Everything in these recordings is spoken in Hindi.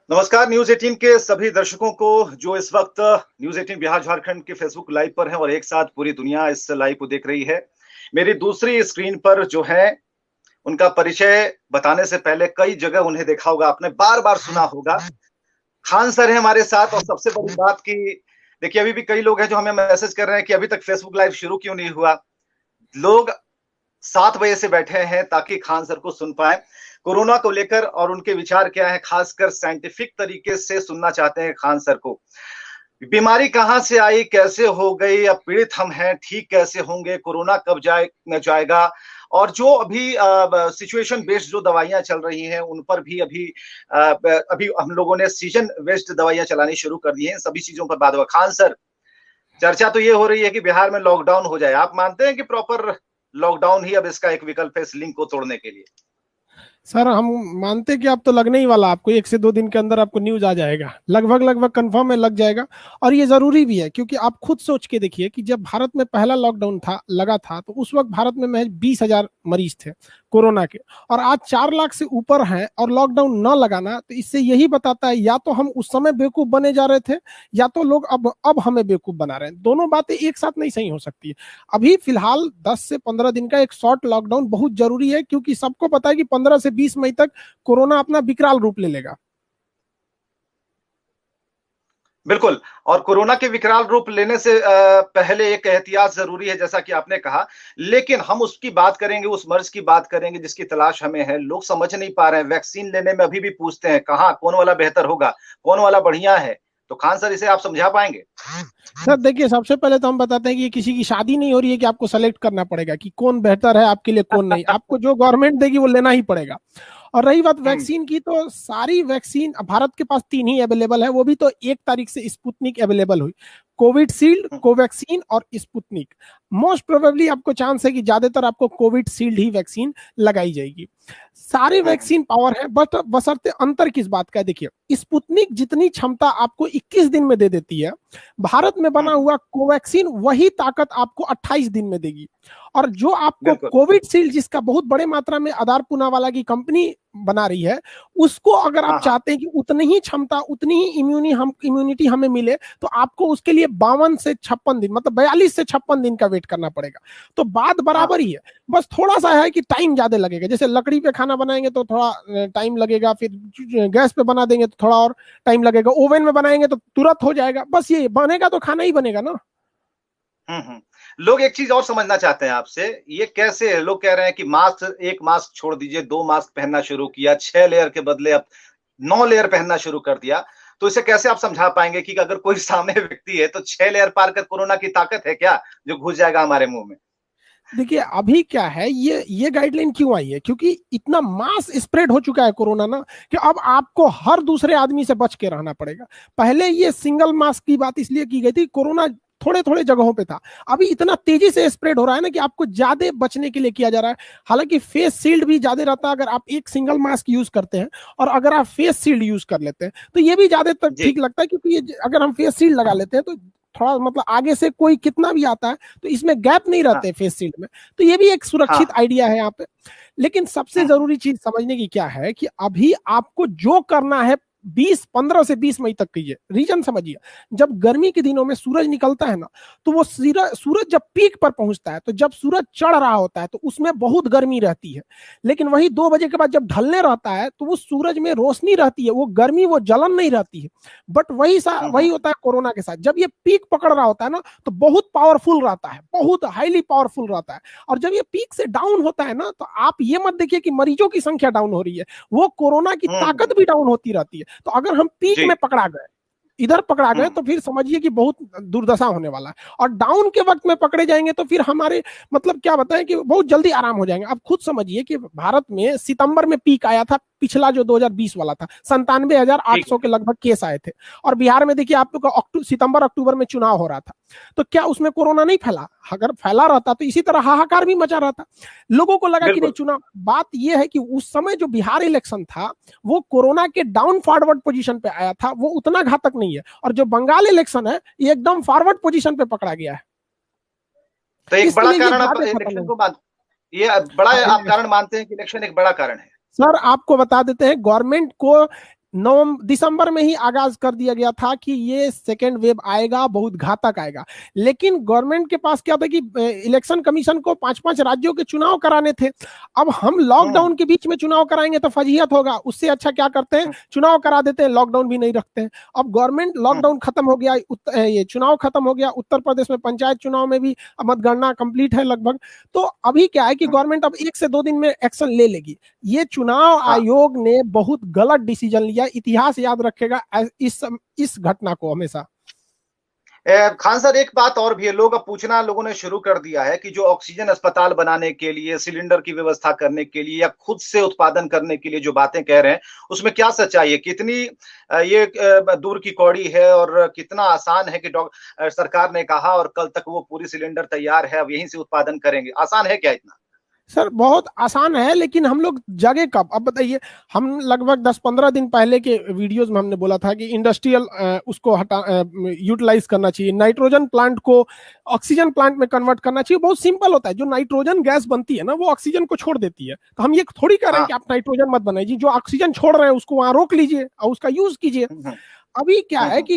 नमस्कार न्यूज 18 के सभी दर्शकों को जो इस वक्त न्यूज 18 बिहार झारखंड के फेसबुक लाइव पर हैं और एक साथ पूरी दुनिया इस लाइव को देख रही है। मेरी दूसरी स्क्रीन पर जो है उनका परिचय बताने से पहले कई जगह उन्हें देखा होगा, आपने बार बार सुना होगा। खान सर है हमारे साथ और सबसे बड़ी बात की देखिए अभी भी कई लोग हैं जो हमें मैसेज कर रहे हैं कि अभी तक फेसबुक लाइव शुरू क्यों नहीं हुआ। लोग 7 बजे से बैठे हैं ताकि खान सर को सुन पाए, कोरोना को लेकर और उनके विचार क्या है, खासकर साइंटिफिक तरीके से सुनना चाहते हैं खान सर को। बीमारी कहां से आई, कैसे हो गई, अब पीड़ित हम हैं, ठीक कैसे होंगे, कोरोना कब जाएगा, और जो अभी सिचुएशन बेस्ड जो दवाइयां चल रही हैं उन पर भी अभी हम लोगों ने सीजन बेस्ड दवाइयां चलानी शुरू कर दी हैं। सभी चीजों पर बात हुआ। खान सर, चर्चा तो ये हो रही है कि बिहार में लॉकडाउन हो जाए, आप मानते हैं कि प्रॉपर लॉकडाउन ही अब इसका एक विकल्प है इस लिंक को तोड़ने के लिए? सर हम मानते कि अब तो लगने ही वाला, आपको 1 से 2 दिन के अंदर आपको न्यूज आ जाएगा, लगभग कंफर्म है, लग जाएगा। और ये जरूरी भी है क्योंकि आप खुद सोच के देखिए कि जब भारत में पहला लॉकडाउन लगा था तो उस वक्त भारत में महज 20,000 मरीज थे कोरोना के, और आज 4 लाख से ऊपर हैं। और लॉकडाउन न लगाना तो इससे यही बताता है या तो हम उस समय बेवकूफ बने जा रहे थे या तो लोग अब हमें बेवकूफ बना रहे हैं। दोनों बातें एक साथ नहीं सही हो सकती है। अभी फिलहाल 10 से 15 दिन का एक शॉर्ट लॉकडाउन बहुत जरूरी है क्योंकि सबको पता है कि 15 से 20 मई तक कोरोना अपना विकराल रूप ले लेगा। बिल्कुल। और कोरोना के विकराल रूप लेने से पहले एक एहतियात जरूरी है, जैसा कि आपने कहा। लेकिन हम उसकी बात करेंगे, उस मर्ज की बात करेंगे जिसकी तलाश हमें है। लोग समझ नहीं पा रहे हैं, वैक्सीन लेने में अभी भी पूछते हैं कहाँ, कौन वाला बेहतर होगा, कौन वाला बढ़िया है। तो खान सर, इसे आप समझा पाएंगे? सर देखिए, सबसे पहले तो हम बताते हैं कि ये किसी की शादी नहीं हो रही है कि आपको सेलेक्ट करना पड़ेगा कि कौन बेहतर है आपके लिए कौन नहीं। आपको जो गवर्नमेंट देगी वो लेना ही पड़ेगा। और रही बात वैक्सीन की, तो सारी वैक्सीन भारत के पास 3 ही अवेलेबल है, वो भी तो 1 तारीख से स्पुतनिक अवेलेबल हुई। कोविडशील्ड, कोवैक्सीन और स्पुतनिक। मोस्ट प्रोबेबली आपको चांस है कि ज्यादातर आपको कोविडशील्ड ही वैक्सीन लगाई जाएगी। सारे वैक्सीन पावर है, बट बशर्ते अंतर किस बात का है। देखिए, स्पुतनिक जितनी क्षमता आपको 21 दिन में दे देती है, भारत में बना हुआ कोवैक्सीन वही ताकत आपको 28 दिन में देगी। और जो आपको कोविडशील्ड, जिसका बहुत बड़े मात्रा में आधार पूनावाला की कंपनी बना रही है, उसको अगर आप चाहते हैं कि उतनी ही क्षमता, उतनी ही इम्यूनिटी हमें मिले, तो आपको उसके लिए 52 से 56 दिन, मतलब 42 से 56 दिन का वेट करना पड़ेगा। तो बात बराबर ही है, बस थोड़ा सा है कि टाइम ज्यादा लगेगा। जैसे लकड़ी पे खाना बनाएंगे तो थोड़ा टाइम लगेगा, फिर गैस पे बना देंगे तो थोड़ा और टाइम लगेगा, ओवन में बनाएंगे तो तुरंत हो जाएगा। बस ये बनेगा तो खाना ही बनेगा ना। लोग एक चीज और समझना चाहते हैं आपसे, ये कैसे है? लोग कह रहे हैं कि मास्क, एक मास्क छोड़ दीजिए, 2 मास्क पहनना शुरू किया, 6 लेयर के बदले अब 9 लेयर पहनना शुरू कर दिया। तो इसे कैसे आप समझा पाएंगे कि अगर कोई सामने व्यक्ति है तो 6 लेयर पार कर कोरोना की ताकत है क्या जो घुस जाएगा हमारे मुंह में? देखिए, अभी क्या है, ये गाइडलाइन क्यों आई है, क्योंकि इतना मास स्प्रेड हो चुका है कोरोना ना, कि अब आपको हर दूसरे आदमी से बच के रहना पड़ेगा। पहले ये सिंगल मास्क की बात इसलिए की गई थी, कोरोना थोड़े थोड़े जगहों पे था। अभी इतना तेजी से स्प्रेड हो रहा है ना कि आपको ज्यादा बचने के लिए किया जा रहा है। हालांकि फेस शील्ड भी ज्यादा रहता है अगर आप एक सिंगल मास्क यूज करते हैं, और अगर आप फेस शील्ड यूज कर लेते हैं तो ये भी ज्यादा तक ठीक लगता है, क्योंकि ये अगर हम फेस शील्ड लगा लेते हैं तो थोड़ा, मतलब आगे से कोई कितना भी आता है तो इसमें गैप नहीं रहते फेस शील्ड में। तो ये भी एक सुरक्षित आइडिया है यहाँ पे। लेकिन सबसे जरूरी चीज समझने की क्या है कि अभी आपको जो करना है 15 से 20 मई तक कीजिए। रीजन समझिए, जब गर्मी के दिनों में सूरज निकलता है ना, तो वो सूरज जब पीक पर पहुंचता है, तो जब सूरज चढ़ रहा होता है तो उसमें बहुत गर्मी रहती है। लेकिन वही 2 बजे के बाद जब ढलने रहता है तो वो सूरज में रोशनी रहती है, वो गर्मी, वो जलन नहीं रहती है। बट वही होता है कोरोना के साथ, जब ये पीक पकड़ रहा होता है ना तो बहुत पावरफुल रहता है, बहुत हाईली पावरफुल रहता है। और जब ये पीक से डाउन होता है ना, तो आप ये मत देखिए कि मरीजों की संख्या डाउन हो रही है, वो कोरोना की ताकत भी डाउन होती रहती है। तो अगर हम पीक में पकड़ा गए, इधर पकड़ा गए, तो फिर समझिए कि बहुत दुर्दशा होने वाला है। और डाउन के वक्त में पकड़े जाएंगे तो फिर हमारे, मतलब क्या बताएं कि बहुत जल्दी आराम हो जाएंगे। आप खुद समझिए कि भारत में सितंबर में पीक आया था, पिछला जो 2020 वाला था, 97,800 के लगभग केस आए थे। और बिहार में देखिए, आप लोग सितंबर अक्टूबर में चुनाव हो रहा था, तो क्या उसमें कोरोना नहीं फैला? अगर फैला रहता तो इसी तरह हाहाकार भी मचा रहता, लोगों को लगा कि नहीं चुनाव। बात यह है कि उस समय जो बिहार इलेक्शन था वो कोरोना के डाउन फॉरवर्ड पोजीशन पे आया था, वो उतना घातक नहीं है। और जो बंगाल इलेक्शन है ये एकदम फॉरवर्ड पोजीशन पे पकड़ा गया है। तो एक बड़ा कारण आप इलेक्शन को आप कारण मानते हैं कि इलेक्शन एक बड़ा कारण है? सर आपको बता देते हैं, गवर्नमेंट को दिसंबर में ही आगाज कर दिया गया था कि ये सेकेंड वेव आएगा, बहुत घातक आएगा। लेकिन गवर्नमेंट के पास क्या था कि इलेक्शन कमीशन को 5-5 राज्यों के चुनाव कराने थे। अब हम लॉकडाउन के बीच में चुनाव कराएंगे तो फजीहत होगा, उससे अच्छा क्या करते हैं, चुनाव करा देते हैं, लॉकडाउन भी नहीं रखते हैं। अब गवर्नमेंट, लॉकडाउन खत्म हो गया, ये चुनाव खत्म हो गया, उत्तर प्रदेश में पंचायत चुनाव में भी मतगणना कंप्लीट है लगभग। तो अभी क्या है कि गवर्नमेंट अब 1 से 2 दिन में एक्शन ले लेगी। ये चुनाव आयोग ने बहुत गलत डिसीजन लिया, इतिहास याद रखेगा इस घटना को हमेशा। खान सर, एक बात और भी है, लोगों ने शुरू कर दिया है कि जो ऑक्सीजन अस्पताल बनाने के लिए, सिलेंडर की व्यवस्था करने के लिए या खुद से उत्पादन करने के लिए जो बातें कह रहे हैं, उसमें क्या सच्चाई है, कितनी ये दूर की कौड़ी है और कितना आसान है कि सरकार ने कहा और कल तक वो पूरी सिलेंडर तैयार है, अब यहीं से उत्पादन करेंगे, आसान है क्या इतना? सर बहुत आसान है, लेकिन हम लोग जगह कब, अब बताइए। हम लगभग 10-15 दिन पहले के वीडियोस में हमने बोला था कि इंडस्ट्रियल उसको यूटिलाइज करना चाहिए, नाइट्रोजन प्लांट को ऑक्सीजन प्लांट में कन्वर्ट करना चाहिए। बहुत सिंपल होता है, जो नाइट्रोजन गैस बनती है ना वो ऑक्सीजन को छोड़ देती है। तो हम ये थोड़ी कह रहे हैं कि आप नाइट्रोजन मत बनाइए, जो ऑक्सीजन छोड़ रहे हैं उसको वहां रोक लीजिए और उसका यूज कीजिए। अभी क्या है कि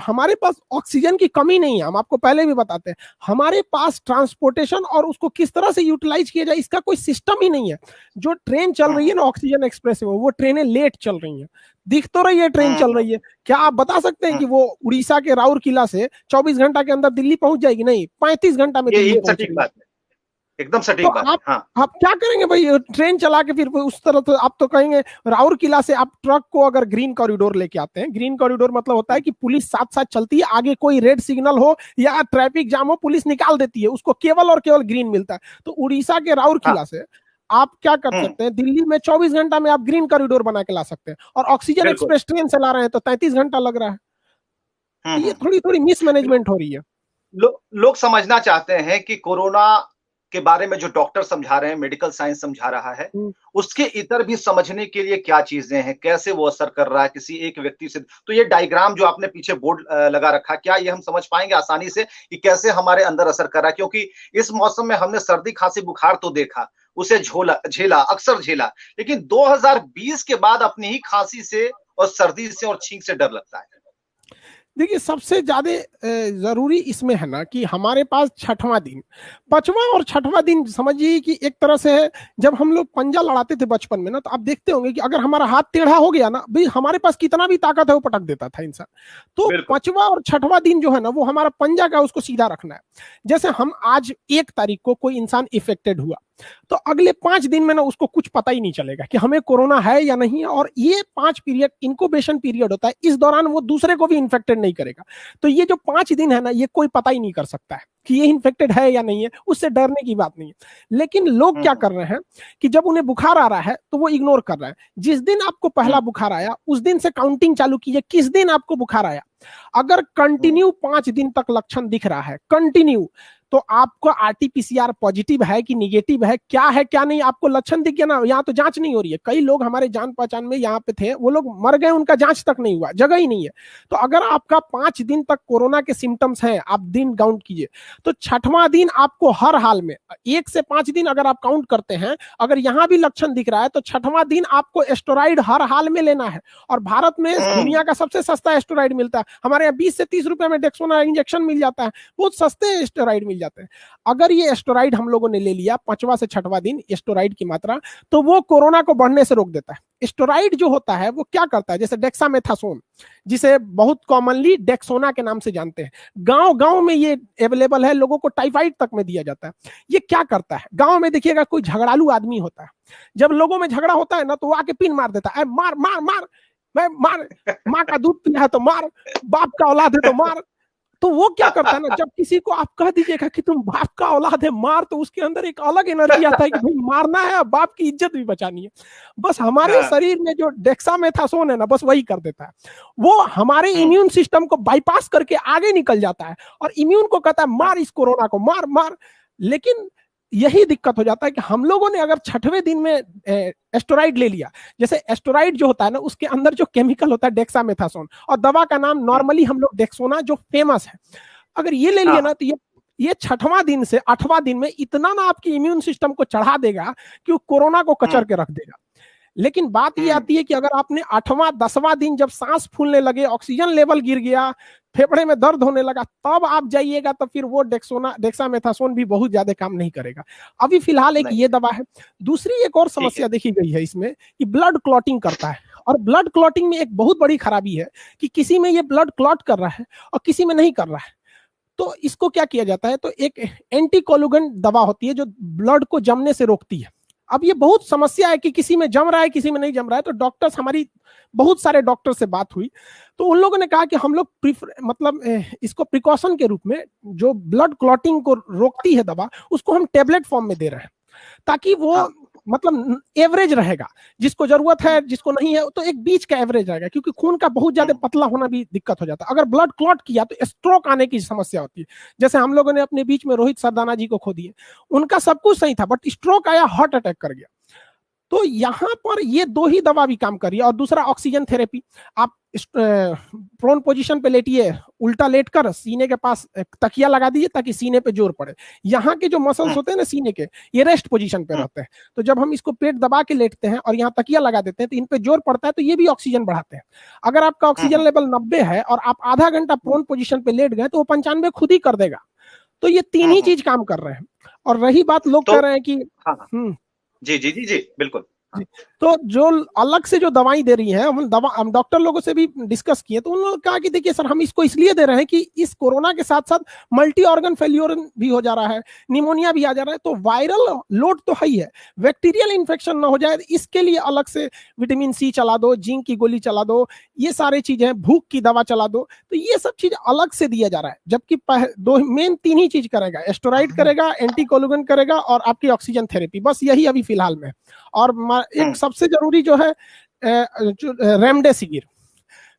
हमारे पास ऑक्सीजन की कमी नहीं है, हम आपको पहले भी बताते हैं। हमारे पास ट्रांसपोर्टेशन और उसको किस तरह से यूटिलाइज किया जाए इसका कोई सिस्टम ही नहीं है। जो ट्रेन चल रही है ना ऑक्सीजन एक्सप्रेस में, वो ट्रेनें लेट चल रही हैं। दिख तो रही है ट्रेन चल रही है, क्या आप बता सकते हैं कि वो उड़ीसा के राउरकेला से 24 घंटा के अंदर दिल्ली पहुंच जाएगी? नहीं, 35 घंटा में दिल्ली पहुंचेगी। एकदम सटीक तो बात है। हाँ। आप क्या करेंगे भाई, ट्रेन चला के फिर उस तरह? आप तो कहेंगे राउरकेला से आप ट्रक को अगर ग्रीन कॉरिडोर लेके आते हैं, ग्रीन कॉरिडोर मतलब होता है कि पुलिस साथ साथ चलती है, आगे कोई रेड सिग्नल हो या ट्रैफिक जाम हो, पुलिस निकाल देती है, उसको केवल और केवल ग्रीन मिलता है। तो उड़ीसा के राउरकेला से आप क्या कर सकते हैं, दिल्ली में 24 घंटा में आप ग्रीन कॉरिडोर बना के ला सकते हैं, और ऑक्सीजन एक्सप्रेस ट्रेन से ला रहे हैं तो 33 घंटा लग रहा है। ये थोड़ी थोड़ी मिसमैनेजमेंट हो रही है। लोग समझना चाहते हैं कि कोरोना के बारे में जो डॉक्टर समझा रहे हैं, मेडिकल साइंस समझा रहा है, उसके इतर भी समझने के लिए क्या चीजें हैं, कैसे वो असर कर रहा है किसी एक व्यक्ति से। तो ये डायग्राम जो आपने पीछे बोर्ड लगा रखा, क्या ये हम समझ पाएंगे आसानी से कि कैसे हमारे अंदर असर कर रहा है? क्योंकि इस मौसम में हमने सर्दी खांसी बुखार तो देखा, उसे झेला, अक्सर झेला, लेकिन 2020 के बाद अपनी ही खांसी से और सर्दी से और छींक से डर लगता है। देखिए, सबसे ज्यादा जरूरी इसमें है ना कि हमारे पास 6वां दिन, 5वां और 6वां दिन समझिए कि एक तरह से है, जब हम लोग पंजा लड़ाते थे बचपन में ना, तो आप देखते होंगे कि अगर हमारा हाथ टेढ़ा हो गया ना, भाई हमारे पास कितना भी ताकत है वो पटक देता था इंसान। तो 5वां और 6वां दिन जो है ना, वो हमारा पंजा का उसको सीधा रखना है। जैसे हम आज 1 तारीख को कोई इंसान इफेक्टेड हुआ, तो अगले 5 दिन में ना उसको कुछ पता ही नहीं चलेगा कि हमें कोरोना है या नहीं है। और ये 5 पीरियड इनक्यूबेशन पीरियड होता है, इस दौरान वो दूसरे को भी इन्फेक्टेड नहीं करेगा। तो ये जो 5 दिन है ना, ये कोई पता ही नहीं कर सकता है कि ये इन्फेक्टेड है या नहीं है, उससे डरने की बात नहीं है। लेकिन लोग क्या कर रहे हैं कि जब उन्हें बुखार आ रहा है तो वो इग्नोर कर रहे हैं। जिस दिन आपको पहला बुखार आया उस दिन से काउंटिंग चालू कीजिए, किस दिन आपको बुखार आया। अगर कंटिन्यू 5 दिन तक लक्षण दिख रहा है, कंटिन्यू, तो आपको आरटीपीसीआर पॉजिटिव है कि निगेटिव है, क्या है क्या नहीं, आपको लक्षण दिख गया ना, यहाँ तो जांच नहीं हो रही है। कई लोग हमारे जान पहचान में यहाँ पे थे, वो लोग मर गए, उनका जांच तक नहीं हुआ, जगह ही नहीं है। तो अगर आपका 5 दिन तक कोरोना के सिम्टम्स हैं, आप दिन काउंट कीजिए, तो 6वां दिन आपको हर हाल में 1 से 5 दिन अगर आप काउंट करते हैं, अगर यहाँ भी लक्षण दिख रहा है तो 6वां दिन आपको एस्टेरॉइड हर हाल में लेना है। और भारत में दुनिया का सबसे सस्ता एस्टेरॉइड मिलता है, हमारे यहाँ 20 से 30 रुपए में डेक्सोना इंजेक्शन मिल जाता है, बहुत सस्ते एस्टेरॉइड मिल जाते हैं। अगर ये एस्टेरॉइड हम लोगों ने ले लिया 5वां से 6वां दिन, एस्टेरॉइड की मात्रा, तो वो कोरोना को बढ़ने से रोक देता है। एस्टेरॉइड जो होता है वो क्या करता है, जैसे डेक्सामेथासोन, जिसे बहुत कॉमनली डेक्सोना के नाम से जानते हैं, गांव गांव में ये अवेलेबल है, लोगों को टाइफाइड तक में दिया जाता है। ये क्या करता है, गांव में देखिएगा कोई झगड़ालू आदमी होता है, जब लोगों में झगड़ा होता है ना, तो वो आके पिन मार देता है, मार मार मार, मैं मार, माँ का दूध पिया है तो मार, बाप का औलाद है तो मार। तो वो क्या करता है ना, जब किसी को आप कह दीजिएगा कि तुम बाप का औलाद है मार, तो उसके अंदर एक अलग एनर्जी आता है कि भाई मारना है, बाप की इज्जत भी बचानी है। बस हमारे शरीर में जो डेक्सामेथासोन है ना, बस वही कर देता है, वो हमारे इम्यून सिस्टम को बाईपास करके आगे निकल जाता है और इम्यून को कहता है मार इस कोरोना को, मार मार। लेकिन यही दिक्कत हो जाता है कि हम लोगों ने अगर 6वें दिन में एस्टेरॉइड ले लिया, जैसे एस्टेरॉइड जो होता है ना, उसके अंदर जो केमिकल होता है डेक्सामेथासोन, और दवा का नाम नॉर्मली हम लोग डेक्सोना, जो फेमस है, अगर ये ले लिया ना, तो ये 6वां दिन से 8वां दिन में इतना ना आपकी इम्यून सिस्टम को चढ़ा देगा कि वो कोरोना को कचर के रख देगा। लेकिन बात ये आती है कि अगर आपने 8वां 10वां दिन जब सांस फूलने लगे, ऑक्सीजन लेवल गिर गया, फेफड़े में दर्द होने लगा, तब आप जाइएगा, तो फिर वो डेक्सामेथासोन भी बहुत ज्यादा काम नहीं करेगा। अभी फिलहाल एक ये दवा है। दूसरी एक और समस्या देखी गई है इसमें कि ब्लड क्लॉटिंग करता है, और ब्लड क्लॉटिंग में एक बहुत बड़ी खराबी है कि किसी में ये ब्लड क्लॉट कर रहा है और किसी में नहीं कर रहा है। तो इसको क्या किया जाता है, तो एक एंटीकोलुगेंट दवा होती है जो ब्लड को जमने से रोकती है। अब ये बहुत समस्या है कि किसी में जम रहा है, किसी में नहीं जम रहा है। तो डॉक्टर्स, हमारी बहुत सारे डॉक्टर से बात हुई, तो उन लोगों ने कहा कि हम लोग मतलब इसको प्रिकॉशन के रूप में जो ब्लड क्लॉटिंग को रोकती है दवा, उसको हम टेबलेट फॉर्म में दे रहे हैं, ताकि वो मतलब एवरेज रहेगा, जिसको जरूरत है जिसको नहीं है, तो एक बीच का एवरेज रहेगा। क्योंकि खून का बहुत ज्यादा पतला होना भी दिक्कत हो जाता है। अगर ब्लड क्लॉट किया तो स्ट्रोक आने की समस्या होती है। जैसे हम लोगों ने अपने बीच में रोहित सरदाना जी को खो दिए, उनका सब कुछ सही था, बट स्ट्रोक आया, हार्ट अटैक कर गया। तो यहां पर ये 2 ही दवा भी काम कर रही है। और दूसरा ऑक्सीजन थेरेपी, आप प्रोन पोजीशन पे लेटिए, उल्टा लेटकर सीने के पास तकिया लगा दीजिए ताकि सीने पे जोर पड़े। यहाँ के जो मसल्स होते हैं ना सीने के, ये रेस्ट पोजीशन पे रहते हैं। तो जब हम इसको पेट दबा के लेटते हैं और यहाँ तकिया लगा देते हैं, तो इन पे जोर पड़ता है, तो ये भी ऑक्सीजन बढ़ाते हैं। अगर आपका ऑक्सीजन लेवल 90 है और आप आधा घंटा प्रोन पोजीशन पे लेट गए, तो वो 95 खुद ही कर देगा। तो ये 3 ही चीज काम कर रहे हैं। और रही बात, लोग कह रहे हैं कि जी जी जी जी बिल्कुल। तो जो अलग से जो दवाई दे रही है, हम डॉक्टर लोगों से भी डिस्कस किए, तो उन्होंने कहा कि देखिए सर, हम इसको इसलिए दे रहे हैं कि इस कोरोना के साथ साथ मल्टी ऑर्गन फेल्योर भी हो जा रहा है, निमोनिया भी आ जा रहा है। तो वायरल लोड तो है ही है, बैक्टीरियल इन्फेक्शन ना हो जाए, इसके लिए अलग से विटामिन सी चला दो, जिंक की गोली चला दो, ये सारी चीजें, भूख की दवा चला दो। तो ये सब चीज अलग से दिया जा रहा है। जबकि 3 ही चीज करेगा, एस्टेरॉइड करेगा, एंटीकोलुगेंट करेगा और आपकी ऑक्सीजन थेरेपी, बस यही अभी फिलहाल में। और एक सबसे जरूरी जो है रेमडेसिविर।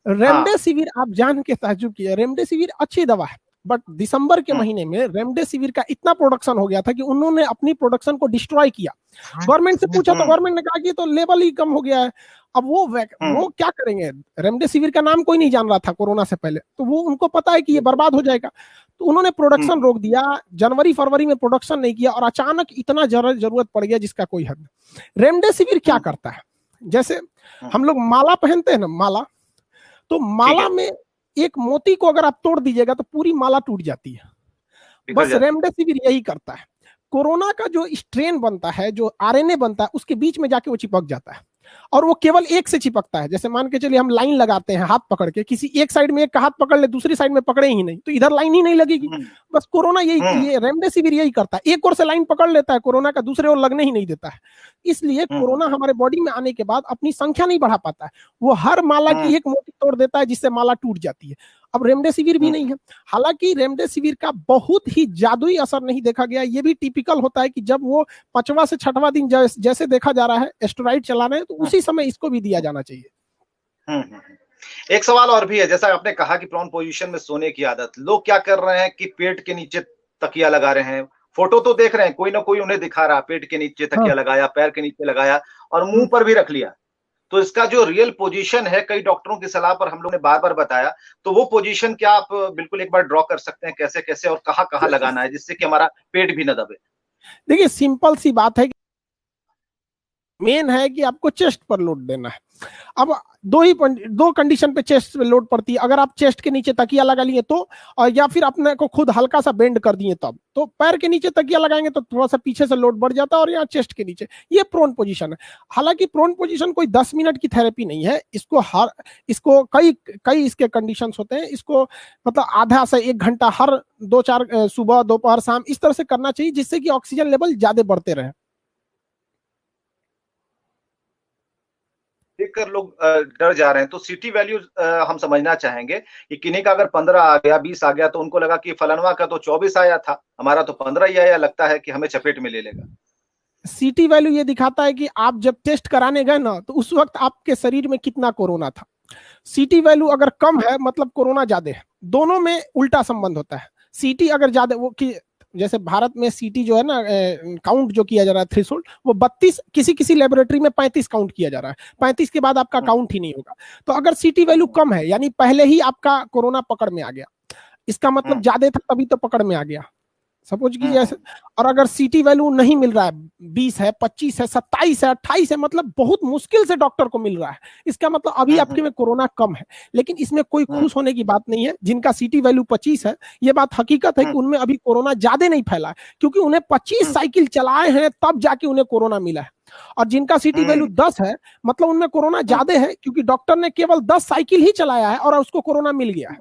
रेमडेसिविर आप जान के ताज्जुब किए, रेमडेसिविर अच्छी दवा है, बट दिसंबर के महीने में रेमडेसिविर का इतना प्रोडक्शन हो गया था कि उन्होंने अपनी प्रोडक्शन को डिस्ट्रॉय किया। गवर्नमेंट से पूछा तो गवर्नमेंट ने कहा कि तो लेवल ही कम हो गया है। अब वो क्या करेंगे, रेमडेसिविर का नाम कोई नहीं जान रहा था कोरोना से पहले, तो वो उनको पता है कि ये बर्बाद हो जाएगा, तो उन्होंने प्रोडक्शन रोक दिया। जनवरी फरवरी में प्रोडक्शन नहीं किया और अचानक इतना जरूरत पड़ गया जिसका कोई हद नहीं। रेमडेसिविर क्या करता है, जैसे हम लोग माला पहनते हैं ना, माला, तो माला में एक मोती को अगर आप तोड़ दीजिएगा तो पूरी माला टूट जाती है। बस रेमडेसिविर यही करता है। कोरोना का जो स्ट्रेन बनता है, जो आरएनए बनता है, उसके बीच में जाके वो चिपक जाता है, और वो केवल एक से चिपकता है। जैसे मान के चलिए हम लाइन लगाते हैं हाथ पकड़ के, किसी एक साइड में एक का हाथ पकड़ ले, दूसरी साइड में पकड़े ही नहीं, तो इधर लाइन ही नहीं लगेगी। बस कोरोना ये रेमडेसिविर यही करता है, एक ओर से लाइन पकड़ लेता है कोरोना का, दूसरे ओर लगने ही नहीं देता है। इसलिए कोरोना हमारे बॉडी में आने के बाद अपनी संख्या नहीं बढ़ा पाता है, वो हर माला की एक मोती तोड़ देता है, जिससे माला टूट जाती है। अब रेमडेसिविर भी नहीं है। हालांकि रेमडेसिविर का बहुत ही जादुई असर नहीं देखा गया। ये भी टिपिकल होता है कि जब वो 5वां से 6वां दिन जैसे देखा जा रहा है एस्टेरॉइड चला रहे हैं, तो उसी समय इसको भी दिया जाना चाहिए। एक सवाल और भी है, जैसा आपने कहा कि प्रोन पोजीशन में सोने की आदत, लोग क्या कर रहे हैं कि पेट के नीचे तकिया लगा रहे हैं। फोटो तो देख रहे हैं, कोई ना कोई उन्हें दिखा रहा, पेट के नीचे तकिया लगाया, पैर के नीचे लगाया और मुंह पर भी रख लिया। तो इसका जो रियल पोजीशन है, कई डॉक्टरों की सलाह पर हम लोग ने बार बार बताया, तो वो पोजीशन क्या आप बिल्कुल एक बार ड्रॉ कर सकते हैं, कैसे कैसे और कहाँ कहाँ लगाना है, जिससे कि हमारा पेट भी न दबे? देखिए सिंपल सी बात है, मेन है कि आपको चेस्ट पर लोड देना है। अब दो कंडीशन पे चेस्ट पे लोड पड़ती है। अगर आप चेस्ट के नीचे तकिया लगा लिए तो, और या फिर अपने को खुद हल्का सा बेंड कर दिए तब, तो पैर के नीचे तकिया लगाएंगे तो थोड़ा सा पीछे से लोड बढ़ जाता है, और यहाँ चेस्ट के नीचे, ये प्रोन पोजीशन है। हालांकि प्रोन पोजीशन कोई 10 मिनट की थेरेपी नहीं है, इसको कई इसके कंडीशन होते हैं। इसको मतलब आधा से 1 घंटा हर 2-4 सुबह दोपहर शाम इस तरह से करना चाहिए, जिससे कि ऑक्सीजन लेवल ज्यादा बढ़ते रहे। देखकर लोग डर जा रहे हैं। तो सीटी वैल्यू हम समझना चाहेंगे कि किन्हीं का अगर 15 आ गया, 20 आ गया, तो उनको लगा कि फलानवा का तो 24 आया था, हमारा तो 15 ही आया, लगता है कि हमें चपेट में ले लेगा। सीटी वैल्यू ये दिखाता है कि आप जब टेस्ट कराने गए ना, तो उस वक्त आपके शरीर में कितना कोरोना था। सीटी वैल्यू अगर कम है मतलब कोरोना ज्यादा है, दोनों में उल्टा संबंध होता है। सीटी अगर ज्यादा, वो कि जैसे भारत में सीटी जो है ना, काउंट जो किया जा रहा है थ्रेशोल्ड, वो 32, किसी लेबोरेटरी में 35 काउंट किया जा रहा है। 35 के बाद आपका काउंट ही नहीं होगा। तो अगर सीटी वैल्यू कम है, यानी पहले ही आपका कोरोना पकड़ में आ गया, इसका मतलब ज्यादा था तभी तो पकड़ में आ गया। सपोज कीजिए ऐसे, और अगर सीटी वैल्यू नहीं मिल रहा है, 20 है, 25 है, 27 है, 28 है, मतलब बहुत मुश्किल से डॉक्टर को मिल रहा है, इसका मतलब अभी आपके में कोरोना कम है। लेकिन इसमें कोई खुश होने की बात नहीं है। जिनका सीटी वैल्यू 25 है, ये बात हकीकत है कि उनमें अभी कोरोना ज्यादा नहीं फैला है, क्योंकि उन्हें 25 साइकिल चलाए हैं तब जाके उन्हें कोरोना मिला है। और जिनका सीटी वैल्यू 10 है, मतलब उनमें कोरोना ज्यादा है, क्योंकि डॉक्टर ने केवल 10 साइकिल ही चलाया है और उसको कोरोना मिल गया है।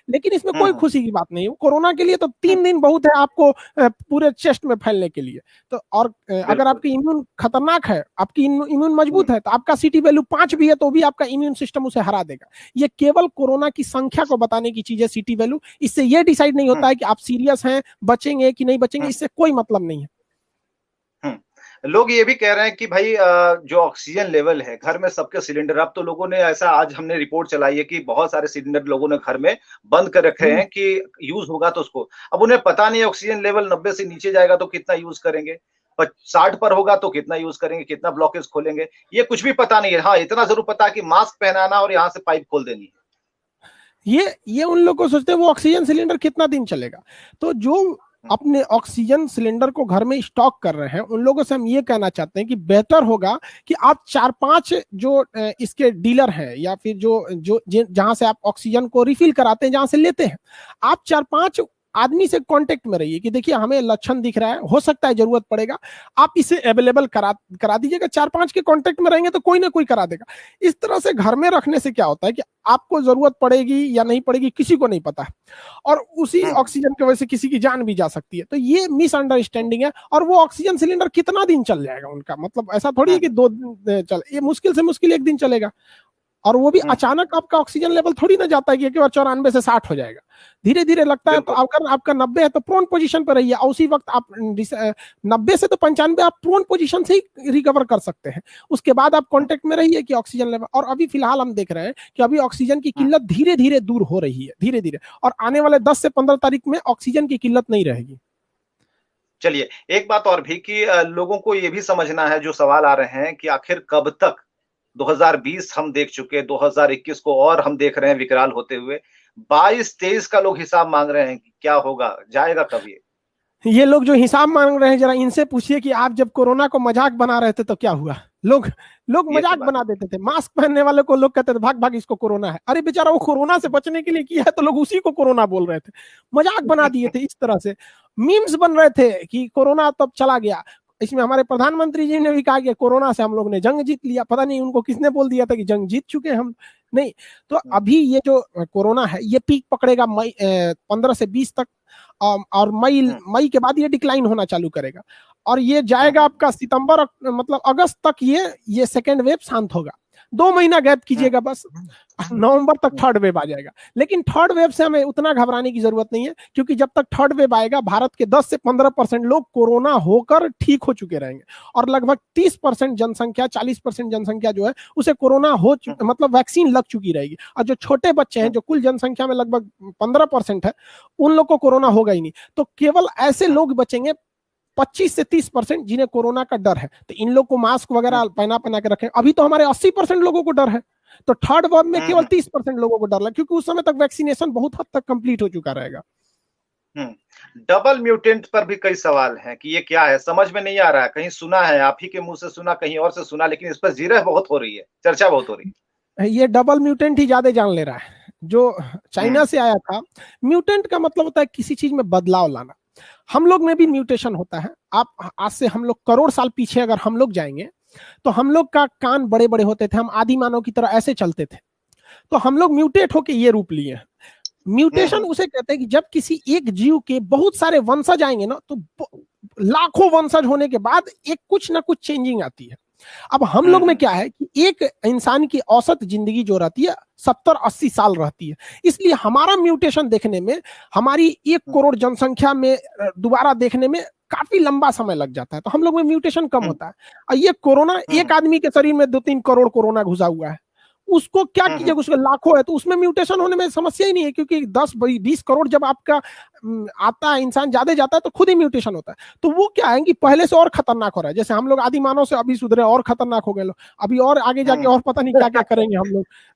लेकिन इसमें कोई खुशी की बात नहीं है। कोरोना के लिए तो 3 दिन बहुत है आपको पूरे चेस्ट में फैलने के लिए। तो और अगर आपकी इम्यून खतरनाक है, आपकी इम्यून मजबूत है, तो आपका सीटी वैल्यू 5 भी है तो भी आपका इम्यून सिस्टम उसे हरा देगा। ये केवल कोरोना की संख्या को बताने की चीज है सीटी वैल्यू। इससे ये डिसाइड नहीं होता है कि आप सीरियस हैं, बचेंगे कि नहीं बचेंगे, इससे कोई मतलब नहीं है। लोग ये भी कह रहे हैं कि भाई जो ऑक्सीजन लेवल है घर में सबके सिलेंडर, अब तो लोगों ने ऐसा, आज हमने रिपोर्ट चलाई है कि बहुत सारे सिलेंडर लोगों ने घर में बंद कर रखे हैं कि यूज होगा तो उसको, अब उन्हें पता नहीं ऑक्सीजन लेवल 90 से नीचे जाएगा तो कितना यूज करेंगे, 60 पर होगा तो कितना यूज करेंगे, कितना ब्लॉकेज खोलेंगे, ये कुछ भी पता नहीं है। हाँ, इतना जरूर पता है कि मास्क पहनाना और यहाँ से पाइप खोल देनी है। ये उन लोग को सोचते हैं वो ऑक्सीजन सिलेंडर कितना दिन चलेगा। तो जो अपने ऑक्सीजन सिलेंडर को घर में स्टॉक कर रहे हैं, उन लोगों से हम ये कहना चाहते हैं कि बेहतर होगा कि आप 4-5 जो इसके डीलर हैं, या फिर जो जो जहां से आप ऑक्सीजन को रिफिल कराते हैं, जहां से लेते हैं, आप 4-5 आदमी से कांटेक्ट में रहिए कि देखिए हमें लक्षण दिख रहा है, हो सकता है जरूरत पड़ेगा, आप इसे अवेलेबल करा दीजिएगा। 4-5 के कांटेक्ट में रहेंगे तो कोई ना कोई करा देगा। इस तरह से घर में रखने से क्या होता है कि आपको जरूरत पड़ेगी या नहीं पड़ेगी किसी को नहीं पता है, और उसी ऑक्सीजन की वजह से किसी की जान भी जा सकती है। तो ये मिसअंडरस्टैंडिंग है। और वो ऑक्सीजन सिलेंडर कितना दिन चल जाएगा उनका, मतलब ऐसा थोड़ी है कि 2 दिन चल, ये मुश्किल से मुश्किल 1 दिन चलेगा। और वो भी अचानक आपका ऑक्सीजन लेवल थोड़ी ना जाता है कि एक बार 94 से 60 हो जाएगा, धीरे धीरे लगता है। तो अगर आपका 90 है तो प्रोन पोजीशन पर रहिए, उसी वक्त आप 90 से तो 95 आप प्रोन पोजीशन से ही रिकवर कर सकते हैं। उसके बाद आप कांटेक्ट में रहिए कि ऑक्सीजन लेवल। और अभी फिलहाल हम देख रहे हैं कि अभी ऑक्सीजन की किल्लत धीरे धीरे दूर हो रही है, धीरे धीरे, और आने वाले 10 से 15 तारीख में ऑक्सीजन की किल्लत नहीं रहेगी। चलिए, एक बात और भी कि लोगों को ये भी समझना है, जो सवाल आ रहे हैं कि आखिर कब तक, 2020 हम देख चुके, 2021 को और हम देख रहे हैं विकराल होते हुए, 22-23 का लोग हिसाब मांग रहे हैं कि क्या होगा, जाएगा कब ये लोग जो हिसाब मांग रहे हैं, जरा इनसे पूछिए कि आप जब कोरोना को मजाक बना रहे थे तो क्या हुआ। लोग मजाक बना देते थे, मास्क पहनने वाले को लोग कहते थे भाग भाग इसको कोरोना है। अरे बेचारा वो कोरोना से बचने के लिए किया है तो लोग उसी को कोरोना बोल रहे थे, मजाक बना दिए थे। इस तरह से मीम्स बन रहे थे कि कोरोना तब चला गया। इसमें हमारे प्रधानमंत्री जी ने भी कहा कि कोरोना से हम लोग ने जंग जीत लिया। पता नहीं उनको किसने बोल दिया था कि जंग जीत चुके हम, नहीं। तो अभी ये जो कोरोना है ये पीक पकड़ेगा मई 15 से 20 तक, और मई के बाद ये डिक्लाइन होना चालू करेगा, और ये जाएगा आपका सितंबर, मतलब अगस्त तक ये सेकेंड वेव शांत होगा। 2 महीना गैप कीजिएगा बस, नवंबर तक थर्ड वेव आ जाएगा। लेकिन थर्ड वेव से हमें उतना घबराने की जरूरत नहीं है, क्योंकि जब तक थर्ड वेव आएगा भारत के 10 से 15% लोग कोरोना होकर ठीक हो चुके रहेंगे, और लगभग 30% जनसंख्या, 40% जनसंख्या जो है उसे कोरोना मतलब वैक्सीन लग चुकी रहेगी। और जो छोटे बच्चे हैं, जो कुल जनसंख्या में लगभग 15% है, उन लोग को कोरोना होगा ही नहीं। तो केवल ऐसे लोग बचेंगे 25 से 30% जिन्हें कोरोना का डर है। तो इन लोग को मास्क वगैरह पहना के रखें। अभी तो हमारे 80% लोगों को डर है, तो थर्ड वेव में केवल 30% लोगों को डर लगा, क्योंकि उस समय तक वैक्सीनेशन बहुत हद तक कंप्लीट हो चुका रहेगा। डबल म्यूटेंट पर भी कई सवाल हैं कि ये क्या है, समझ में नहीं आ रहा है। कहीं सुना है, आप ही के मुंह से सुना, कहीं और से सुना, लेकिन इस पर जिरह बहुत हो रही है, चर्चा बहुत हो रही है। ये डबल म्यूटेंट ही ज्यादा जान ले रहा है, जो चाइना से आया था। म्यूटेंट का मतलब होता है किसी चीज में बदलाव लाना। हम लोग में भी म्यूटेशन होता है। आप आज से हम लोग करोड़ साल पीछे अगर हम लोग जाएंगे तो हम लोग का कान बड़े बड़े होते थे, हम आदि मानव की तरह ऐसे चलते थे। तो हम लोग म्यूटेट होके ये रूप लिए हैं। म्यूटेशन उसे कहते हैं कि जब किसी एक जीव के बहुत सारे वंशज आएंगे ना, तो लाखों वंशज होने के बाद एक कुछ ना कुछ चेंजिंग आती है। अब हम लोग में क्या है कि एक इंसान की औसत जिंदगी जो रहती है 70-80 साल रहती है, इसलिए हमारा म्यूटेशन देखने में, हमारी 1 करोड़ जनसंख्या में दोबारा देखने में काफी लंबा समय लग जाता है। तो हम लोग में म्यूटेशन कम होता है। और ये कोरोना, एक आदमी के शरीर में 2-3 करोड़ कोरोना घुसा हुआ है, उसको क्या कीजिए, उसके लाखों है, तो उसमें म्यूटेशन होने में समस्या ही नहीं है, क्योंकि 10-20 करोड़ जब आपका आता है, इंसान ज्यादा जाता है तो खुद ही म्यूटेशन होता है। तो वो क्या है कि पहले से और खतरनाक हो रहा है। जैसे हम लोग आदि मानव से अभी सुधरे, और खतरनाक हो गए लोग, अभी और आगे जाके और पता नहीं क्या क्या करेंगे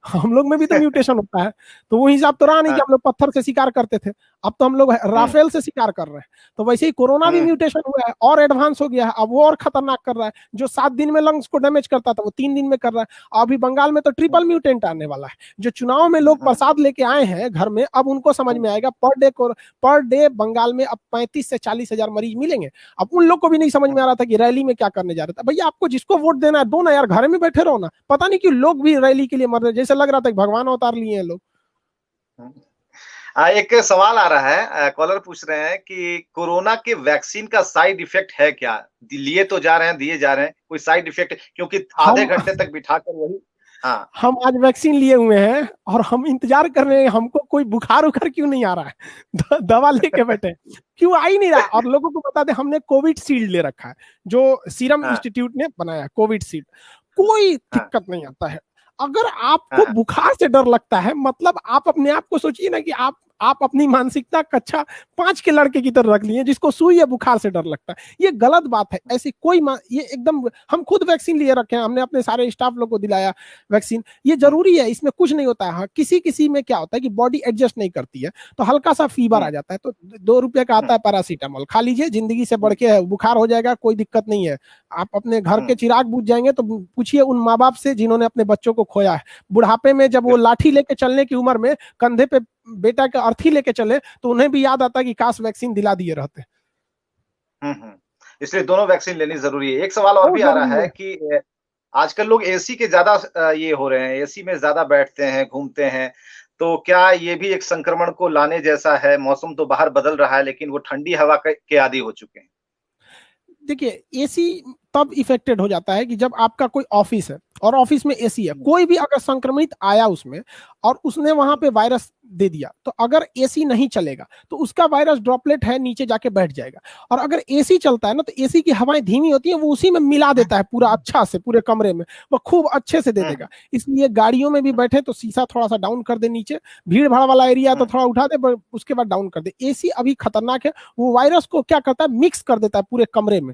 हम लोग में भी तो म्यूटेशन होता है। तो वो हिसाब तो रहा नहीं कि हम लोग पत्थर से शिकार करते थे, अब तो हम लोग राफेल से शिकार कर रहे हैं। तो वैसे ही कोरोना भी म्यूटेशन हुआ है और एडवांस हो गया है, अब वो और खतरनाक कर रहा है। जो 7 दिन में लंग्स को डैमेज करता था वो 3 दिन में कर रहा है। अभी बंगाल में तो ट्रिपल म्यूटेंट आने वाला है। जो चुनाव में लोग प्रसाद लेके आए हैं घर में, अब उनको समझ में आएगा पर डे बंगाल में अब 35 से 40 हजार मरीज मिलेंगे। अब उन लोग को भी नहीं समझ में आ रहा था कि रैली में क्या करने जा रहा था। भैया आपको जिसको वोट देना है दो ना यार, घर में बैठे रहो ना। पता नहीं क्यों लोग भी रैली के लिए मर रहे, जैसे लग रहा था कि भगवान अवतार लिए हैं लोग। एक सवाल आ रहा है, कॉलर पूछ रहे हैं कि कोरोना के वैक्सीन का साइड इफेक्ट है क्या? लिए तो जा रहे हैं, दिए जा रहे हैं, कोई साइड इफेक्ट? क्योंकि आधे घंटे तक बिठाकर वही। हाँ, हम आज वैक्सीन लिए हुए हैं और हम इंतजार कर रहे हैं, हमको कोई बुखार उखार क्यों नहीं आ रहा है। दवा लेके बैठे क्यों आ ही नहीं रहा। और लोगों को बता दें, हमने कोविड शील्ड ले रखा है, जो सीरम इंस्टीट्यूट ने बनाया, कोविड शील्ड। कोई दिक्कत नहीं आता है। अगर आपको बुखार से डर लगता है, मतलब आप अपने आप को सोचिए ना कि आप अपनी मानसिकता कक्षा 5 के लड़के की तरह रख लिए जिसको सुई या बुखार से डर लगता है। ये गलत बात है। ऐसी कोई ये एकदम, हम खुद वैक्सीन लिए रखे हैं, हमने अपने सारे स्टाफ लोग को दिलाया वैक्सीन। ये जरूरी है, इसमें कुछ नहीं होता है। हाँ, किसी किसी में क्या होता है कि बॉडी एडजस्ट नहीं करती है, तो हल्का सा फीवर आ जाता है, तो 2 रुपए का आता है पैरासीटामोल, खा लीजिए, जिंदगी से बढ़ के बुखार हो जाएगा, कोई दिक्कत नहीं है। आप अपने घर के चिराग बुझ जाएंगे तो पूछिए उन माँ बाप से जिन्होंने अपने बच्चों को खोया है। बुढ़ापे में जब वो लाठी लेके चलने की उम्र में कंधे पे बेटा का अर्थी लेके चले तो उन्हें भी याद आता कि काश वैक्सीन दिला दिए रहते। इसलिए दोनों वैक्सीन लेनी जरूरी है। एक सवाल और भी आ रहा है कि आजकल लोग एसी के ज्यादा ये हो रहे हैं, एसी में ज्यादा बैठते हैं, घूमते हैं, तो क्या ये भी एक संक्रमण को लाने जैसा है? मौसम तो बाहर बदल रहा है, लेकिन वो ठंडी हवा के आदी हो चुके हैं। देखिए, एसी तब इफेक्टेड हो जाता है कि जब आपका कोई ऑफिस है और ऑफिस में एसी है, कोई भी अगर संक्रमित आया उसमें और उसने वहां पे वायरस दे दिया, तो अगर एसी नहीं चलेगा तो उसका वायरस ड्रॉपलेट है नीचे जाके बैठ जाएगा। और अगर एसी चलता है ना, तो एसी की हवाएं धीमी होती है, वो उसी में मिला देता है पूरा अच्छा से, पूरे कमरे में वो खूब अच्छे से दे देगा। इसलिए गाड़ियों में भी बैठे तो शीशा थोड़ा सा डाउन कर दे नीचे, भीड़ भाड़ वाला एरिया तो थोड़ा उठा दे, उसके बाद डाउन कर दे। एसी अभी खतरनाक है, वो वायरस को क्या करता है, मिक्स कर देता है पूरे कमरे में।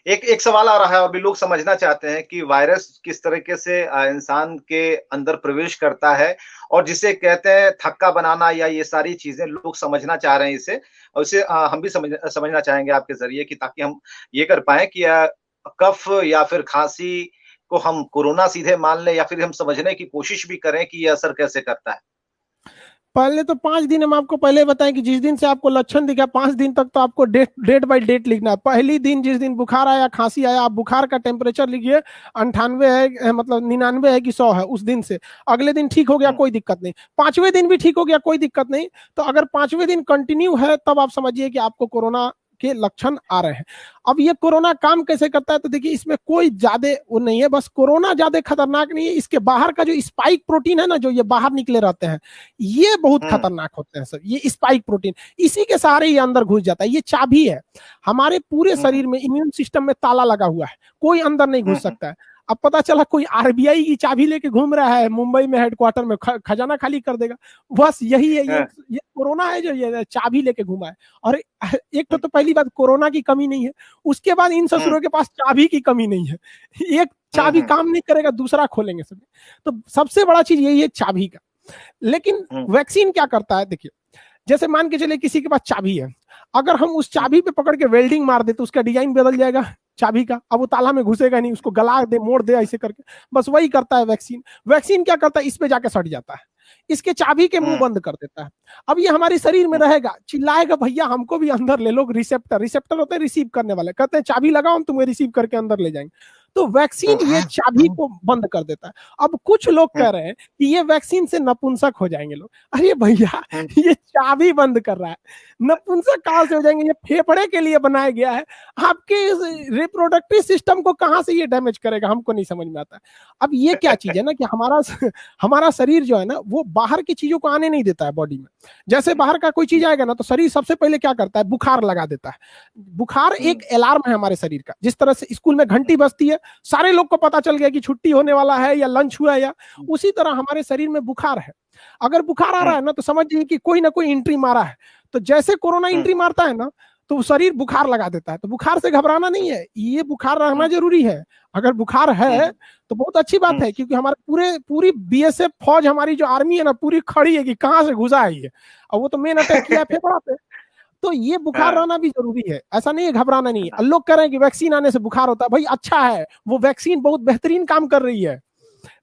एक सवाल आ रहा है और भी लोग समझना चाहते हैं कि वायरस किस तरीके से इंसान के अंदर प्रवेश करता है, और जिसे कहते हैं थक्का बनाना, या ये सारी चीजें लोग समझना चाह रहे हैं इसे, और इसे हम भी समझना चाहेंगे आपके जरिए, कि ताकि हम ये कर पाए कि कफ या फिर खांसी को हम कोरोना सीधे मान लें, या फिर हम समझने की कोशिश भी करें कि ये असर कैसे करता है। पहले तो 5 दिन हम आपको पहले बताएं कि जिस दिन से आपको लक्षण दिखा 5 दिन तक तो आपको डेट बाय डेट लिखना है। पहली दिन जिस दिन बुखार आया, खांसी आया, आप बुखार का टेम्परेचर लिखिए 98 है, मतलब 99 है कि 100 है। उस दिन से अगले दिन ठीक हो गया, कोई दिक्कत नहीं। 5वें दिन भी ठीक हो गया, कोई दिक्कत नहीं। तो अगर 5वें दिन कंटिन्यू है तब आप समझिए कि आपको कोरोना के लक्षण आ रहे हैं। अब ये कोरोना काम कैसे करता है, तो देखिए इसमें कोई ज्यादा वो नहीं है, बस कोरोना ज्यादा खतरनाक नहीं है, इसके बाहर का जो स्पाइक प्रोटीन है ना, जो ये बाहर निकले रहते हैं, ये बहुत खतरनाक होते हैं सर। ये स्पाइक प्रोटीन इसी के सहारे ये अंदर घुस जाता है। ये चाबी है हमारे पूरे शरीर में, इम्यून सिस्टम में ताला लगा हुआ है, कोई अंदर नहीं घुस सकता है। अब पता चला कोई आरबीआई की चाबी लेके घूम रहा है मुंबई में हेडक्वार्टर में, खजाना खाली कर देगा। बस यही है, ये कोरोना है जो ये चाबी लेके घुमा है। और एक तो पहली बात कोरोना की कमी नहीं है, उसके बाद इन ससुरों के पास चाबी की कमी नहीं है। एक चाबी काम नहीं करेगा, दूसरा खोलेंगे सब। तो सबसे बड़ा चीज यही है चाबी का। लेकिन वैक्सीन क्या करता है, देखिए जैसे मान के चले किसी के पास चाबी है, अगर हम उस चाबी पे पकड़ के वेल्डिंग मार दे तो उसका डिजाइन बदल जाएगा चाबी का। अब वो ताला में घुसेगा नहीं, उसको गला दे, मोड़ दे, ऐसे करके। बस वही करता है वैक्सीन। वैक्सीन क्या करता है, इस पे जाके सट जाता है, इसके चाबी के मुंह बंद कर देता है। अब ये हमारे शरीर में रहेगा, चिल्लाएगा भैया हमको भी अंदर ले लो। रिसेप्टर होते हैं रिसीव करने वाले, कहते हैं चाबी लगाओ हम तुम्हें रिसीव करके अंदर ले जाएंगे। तो वैक्सीन ये चाबी को बंद कर देता है। अब कुछ लोग कह रहे हैं कि ये वैक्सीन से नपुंसक हो जाएंगे लोग। अरे भैया ये चाबी बंद कर रहा है, नपुंसक कहां से हो जाएंगे? ये फेफड़े के लिए बनाया गया है, आपके रिप्रोडक्टिव सिस्टम को कहां से ये डैमेज करेगा, हमको नहीं समझ में आता। अब ये क्या चीज है ना कि हमारा शरीर जो है ना, वो बाहर की चीजों को आने नहीं देता है बॉडी में। जैसे बाहर का कोई चीज आएगा ना, तो शरीर सबसे पहले क्या करता है, बुखार लगा देता है। बुखार एक अलार्म है हमारे शरीर का। जिस तरह से स्कूल में घंटी बजती है, सारे लोग को पता चल गया कि छुट्टी होने वाला है या लंच हुआ है, या उसी तरह हमारे शरीर में बुखार है। अगर बुखार आ रहा है ना, तो समझिए कि कोई ना कोई एंट्री मारा है। तो जैसे कोरोना एंट्री मारता है ना, तो शरीर बुखार लगा देता है। तो बुखार से घबराना नहीं है, ये बुखार रहना जरूरी है। अगर बुखार है तो बहुत अच्छी बात है, क्योंकि हमारे पूरी बीएसएफ फौज, हमारी जो आर्मी है ना, पूरी खड़ी है कि कहाँ से घुसा है ये, और वो तो मेन अटैक किया है फेफड़ा पे। तो ये बुखार रहना भी जरूरी है, ऐसा नहीं है घबराना नहीं है। लोग कह रहे हैं कि वैक्सीन आने से बुखार होता है, भाई अच्छा है, वो वैक्सीन बहुत बेहतरीन काम कर रही है।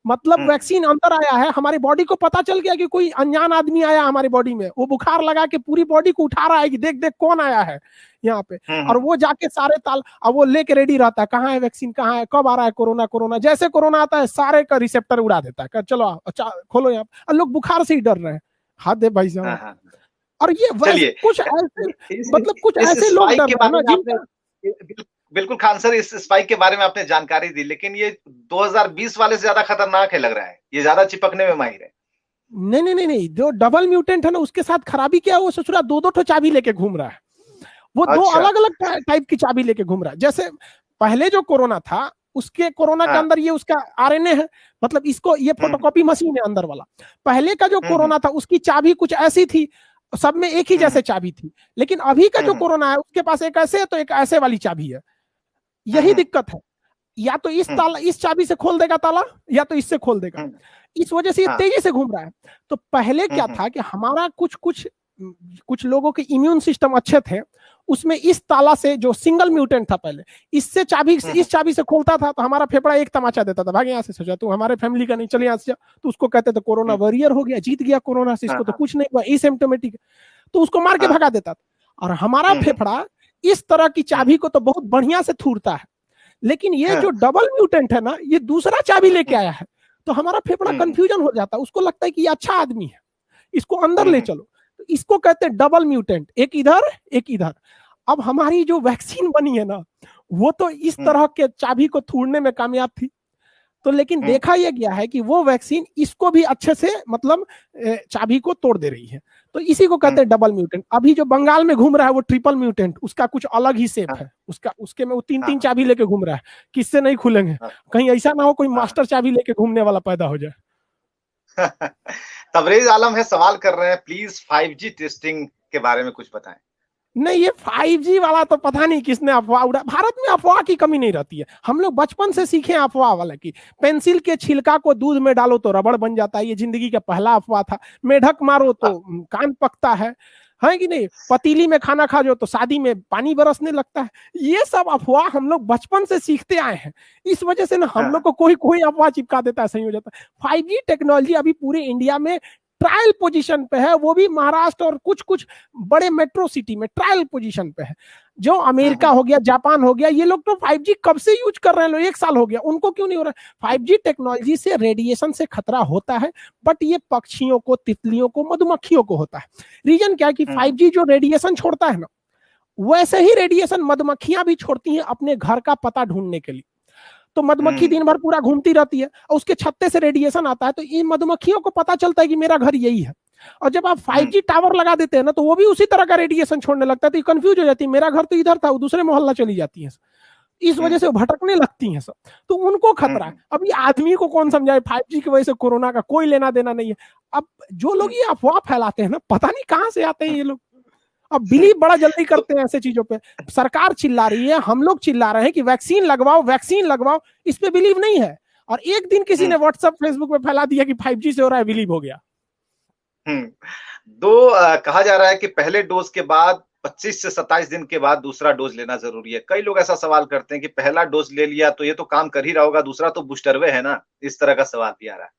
मतलब वैक्सीन अंदर आया है, हमारी बॉडी को पता चल गया कि कोई अनजान आदमी आया हमारी बॉडी में, वो बुखार लगा के पूरी बॉडी को उठा रहा है कि देख देख कौन आया है यहाँ पे। और वो जाके सारे अब वो लेके रेडी रहता है, कहाँ है वैक्सीन, कहाँ है, कब आ रहा है कोरोना। कोरोना जैसे कोरोना आता है सारे का रिसेप्टर उड़ा देता है, चलो अच्छा खोलो यहाँ। और लोग बुखार से ही डर रहे हैं, हाथ दे भाई साहब। और ये कुछ ऐसे, मतलब कुछ ऐसे लोग डर रहे हैं ना जिनका। बिल्कुल खान सर, इस स्पाइक के बारे में आपने जानकारी दी, लेकिन ये 2020 वाले से ज्यादा खतरनाक है लग रहा है, ये ज्यादा चिपकने में माहिर है। नहीं, जो डबल म्यूटेंट है ना, उसके साथ खराबी क्या है, वो ससुरा दो चाबी लेके घूम रहा है। वो दो अलग अलग टाइप की चाबी लेके घूम रहा है। जैसे पहले जो कोरोना था, उसके कोरोना के अंदर ये उसका आरएनए है, मतलब इसको ये फोटोकॉपी मशीन है अंदर वाला। पहले का जो कोरोना था उसकी चाबी कुछ ऐसी थी, सब में एक ही जैसे चाबी थी। लेकिन अभी का जो कोरोना है उसके पास एक ऐसे है तो एक ऐसे वाली चाबी है। यही दिक्कत है, या तो इस चाबी से खोल देगा ताला, या तो इससे खोल देगा। इस वजह से ये तेजी से घूम रहा है। तो पहले क्या था कि हमारा कुछ लोगों के इम्यून सिस्टम अच्छे थे, उसमें इस ताला से, जो सिंगल म्यूटेंट था पहले, इससे इस चाबी से खोलता था तो हमारा फेफड़ा एक तमाचा देता था, भाग यहाँ से, सोचा तू हमारे फैमिली का नहीं, चल यहाँ से। तो उसको कहते थे कोरोना वॉरियर हो गया, जीत गया कोरोना से, इसको तो कुछ नहीं हुआ, एसिम्प्टोमेटिक, तो उसको मार के भगा देता था। और हमारा फेफड़ा इस तरह की चाबी को तो बहुत बढ़िया से थूरता है, लेकिन ये जो डबल म्यूटेंट है ना, ये दूसरा चाबी लेके आया है। तो हमारा फेफड़ा कंफ्यूजन हो जाता है, उसको लगता है कि ये अच्छा आदमी है, इसको अंदर ले चलो। तो इसको कहते हैं डबल म्यूटेंट, एक इधर एक इधर। अब हमारी जो वैक्सीन बनी है ना, वो तो इस तरह के चाबी को तोड़ने में कामयाब थी। तो लेकिन देखा यह गया है कि वो वैक्सीन इसको भी अच्छे से, मतलब चाबी को तोड़ दे रही है। तो इसी को कहते हैं डबल म्यूटेंट। अभी जो बंगाल में घूम रहा है वो ट्रिपल म्यूटेंट, उसका कुछ अलग ही शेप है, उसके में वो तीन चाबी लेके घूम रहा है, किससे नहीं खुलेंगे। कहीं ऐसा ना हो कोई मास्टर चाबी लेके घूमने वाला पैदा हो जाए। तबरेज आलम है, सवाल कर रहे हैं, प्लीज 5G टेस्टिंग के बारे में कुछ बताएं। नहीं, ये 5G वाला तो पता नहीं किसने अफवाह उड़ा। भारत में अफवाह की कमी नहीं रहती है, हम लोग बचपन से सीखे अफवाह वाला की। पेंसिल के छिलका को दूध में डालो तो रबड़ बन जाता है, ये जिंदगी का पहला अफवाह था। मेढक मारो तो कान पकता है कि नहीं। पतीली में खाना खा जो तो शादी में पानी बरसने लगता है। ये सब अफवाह हम लोग बचपन से सीखते आए हैं, इस वजह से ना हम लोग को कोई अफवाह चिपका देता है, सही हो जाता है। 5G टेक्नोलॉजी अभी पूरे इंडिया में ट्रायल पोजीशन पे है, वो भी महाराष्ट्र और कुछ बड़े मेट्रो सिटी में ट्रायल पोजीशन पे है। जो अमेरिका हो गया, जापान हो गया, ये लोग तो 5G कब से यूज कर रहे हैं, 1 साल हो गया, उनको क्यों नहीं हो रहा है। 5G टेक्नोलॉजी से रेडिएशन से खतरा होता है, बट ये पक्षियों को, तितलियों को, मधुमक्खियों को होता है। रीजन क्या है कि 5G जो रेडिएशन छोड़ता है ना, वैसे ही रेडिएशन मधुमक्खियां भी छोड़ती हैं अपने घर का पता ढूंढने के लिए। तो मधुमक्खी दिन भर पूरा घूमती रहती है और उसके छत्ते से रेडिएशन आता है, तो इन मधुमक्खियों को पता चलता है कि मेरा घर यही है। और जब आप 5G टावर लगा देते हैं ना, तो वो भी उसी तरह का रेडिएशन छोड़ने लगता है, तो कंफ्यूज हो जाती है, मेरा घर तो इधर था, वो दूसरे मोहल्ला चली जाती है। इस वजह से वो भटकने लगती हैं सब, तो उनको खतरा है। अब ये आदमी को कौन समझाए, 5G की वजह से कोरोना का कोई लेना देना नहीं है। अब जो लोग ये अफवाह फैलाते हैं ना, पता नहीं कहां से आते हैं ये लोग। अब बिलीव बड़ा जल्दी करते हैं ऐसे चीजों पे। सरकार चिल्ला रही है, हम लोग चिल्ला रहे हैं कि वैक्सीन लगवाओ, वैक्सीन लगवाओ, इस पे बिलीव नहीं है। और एक दिन किसी ने व्हाट्सएप फेसबुक पे फैला दिया कि 5G से हो रहा है, बिलीव हो गया। कहा जा रहा है कि पहले डोज के बाद 25 से 27 दिन के बाद दूसरा डोज लेना जरूरी है। कई लोग ऐसा सवाल करते हैं कि पहला डोज ले लिया तो ये तो काम कर ही रहा होगा, दूसरा तो बूस्टरवे है ना, इस तरह का सवाल भी आ रहा है।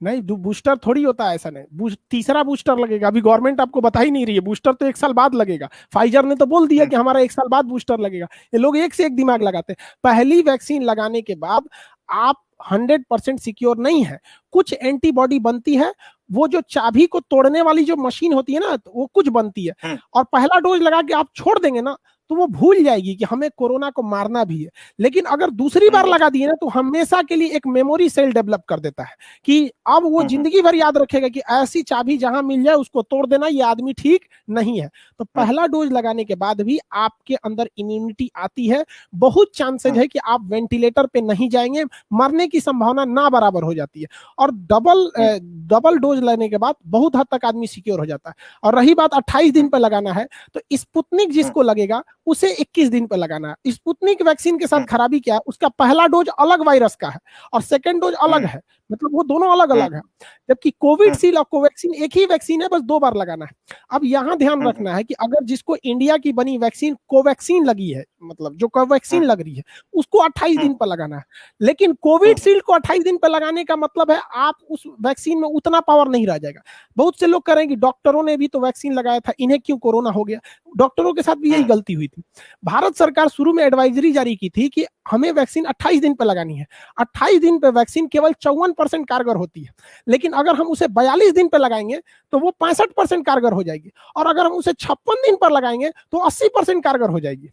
नहीं, बूस्टर थोड़ी होता है, ऐसा नहीं। तीसरा बूस्टर लगेगा, अभी गवर्नमेंट आपको बता ही नहीं रही है, बूस्टर तो 1 साल बाद लगेगा। फाइजर ने तो बोल दिया कि हमारा 1 साल बाद बूस्टर लगेगा। ये लोग एक से एक दिमाग लगाते हैं। पहली वैक्सीन लगाने के बाद आप 100% सिक्योर नहीं है, कुछ एंटीबॉडी बनती है, वो जो चाबी को तोड़ने वाली जो मशीन होती है ना, वो कुछ बनती है। और पहला डोज लगा के आप छोड़ देंगे ना, तो वो भूल जाएगी कि हमें कोरोना को मारना भी है। लेकिन अगर दूसरी बार लगा दिए ना तो हमेशा के लिए एक मेमोरी सेल डेवलप कर देता है कि अब वो जिंदगी भर याद रखेगा कि ऐसी चाबी जहां मिल जाए उसको तोड़ देना, ये आदमी ठीक नहीं है। तो पहला डोज लगाने के बाद भी आपके अंदर इम्यूनिटी आती है, बहुत चांसेज है कि आप वेंटिलेटर पे नहीं जाएंगे, मरने की संभावना ना बराबर हो जाती है। और डबल डोज लेने के बाद बहुत हद तक आदमी सिक्योर हो जाता है। और रही बात 28 दिन पर लगाना है, तो स्पुतनिक जिसको लगेगा उसे 21 दिन पर लगाना है। स्पुतनिक वैक्सीन के साथ खराबी क्या है, उसका पहला डोज अलग वायरस का है और सेकंड डोज अलग है, मतलब वो दोनों अलग अलग है। जबकि कोविडशील्ड और कोवैक्सीन एक ही वैक्सीन है, बस 2 बार लगाना है। अब यहां ध्यान रखना है कि अगर जिसको इंडिया की बनी वैक्सीन कोवैक्सीन लगी है, मतलब जो कोवैक्सीन लग रही है, उसको 28 दिन पर लगाना है। लेकिन कोविडशील्ड को 28 दिन पर लगाने का मतलब है आप उस वैक्सीन में उतना पावर नहीं रह जाएगा। बहुत से लोग कह रहे हैं कि डॉक्टरों ने भी तो वैक्सीन लगाया था, इन्हें क्यों कोरोना हो गया। डॉक्टरों के साथ भी यही गलती हुई थी। भारत सरकार शुरू में एडवाइजरी जारी की थी कि हमें वैक्सीन 28 दिन पर लगानी है। 28 दिन पर वैक्सीन केवल 54% कारगर होती है, लेकिन अगर हम उसे 42 दिन पर लगाएंगे तो वो 65% कारगर हो जाएगी, और अगर हम उसे 56 दिन पर लगाएंगे तो 80% कारगर हो जाएगी।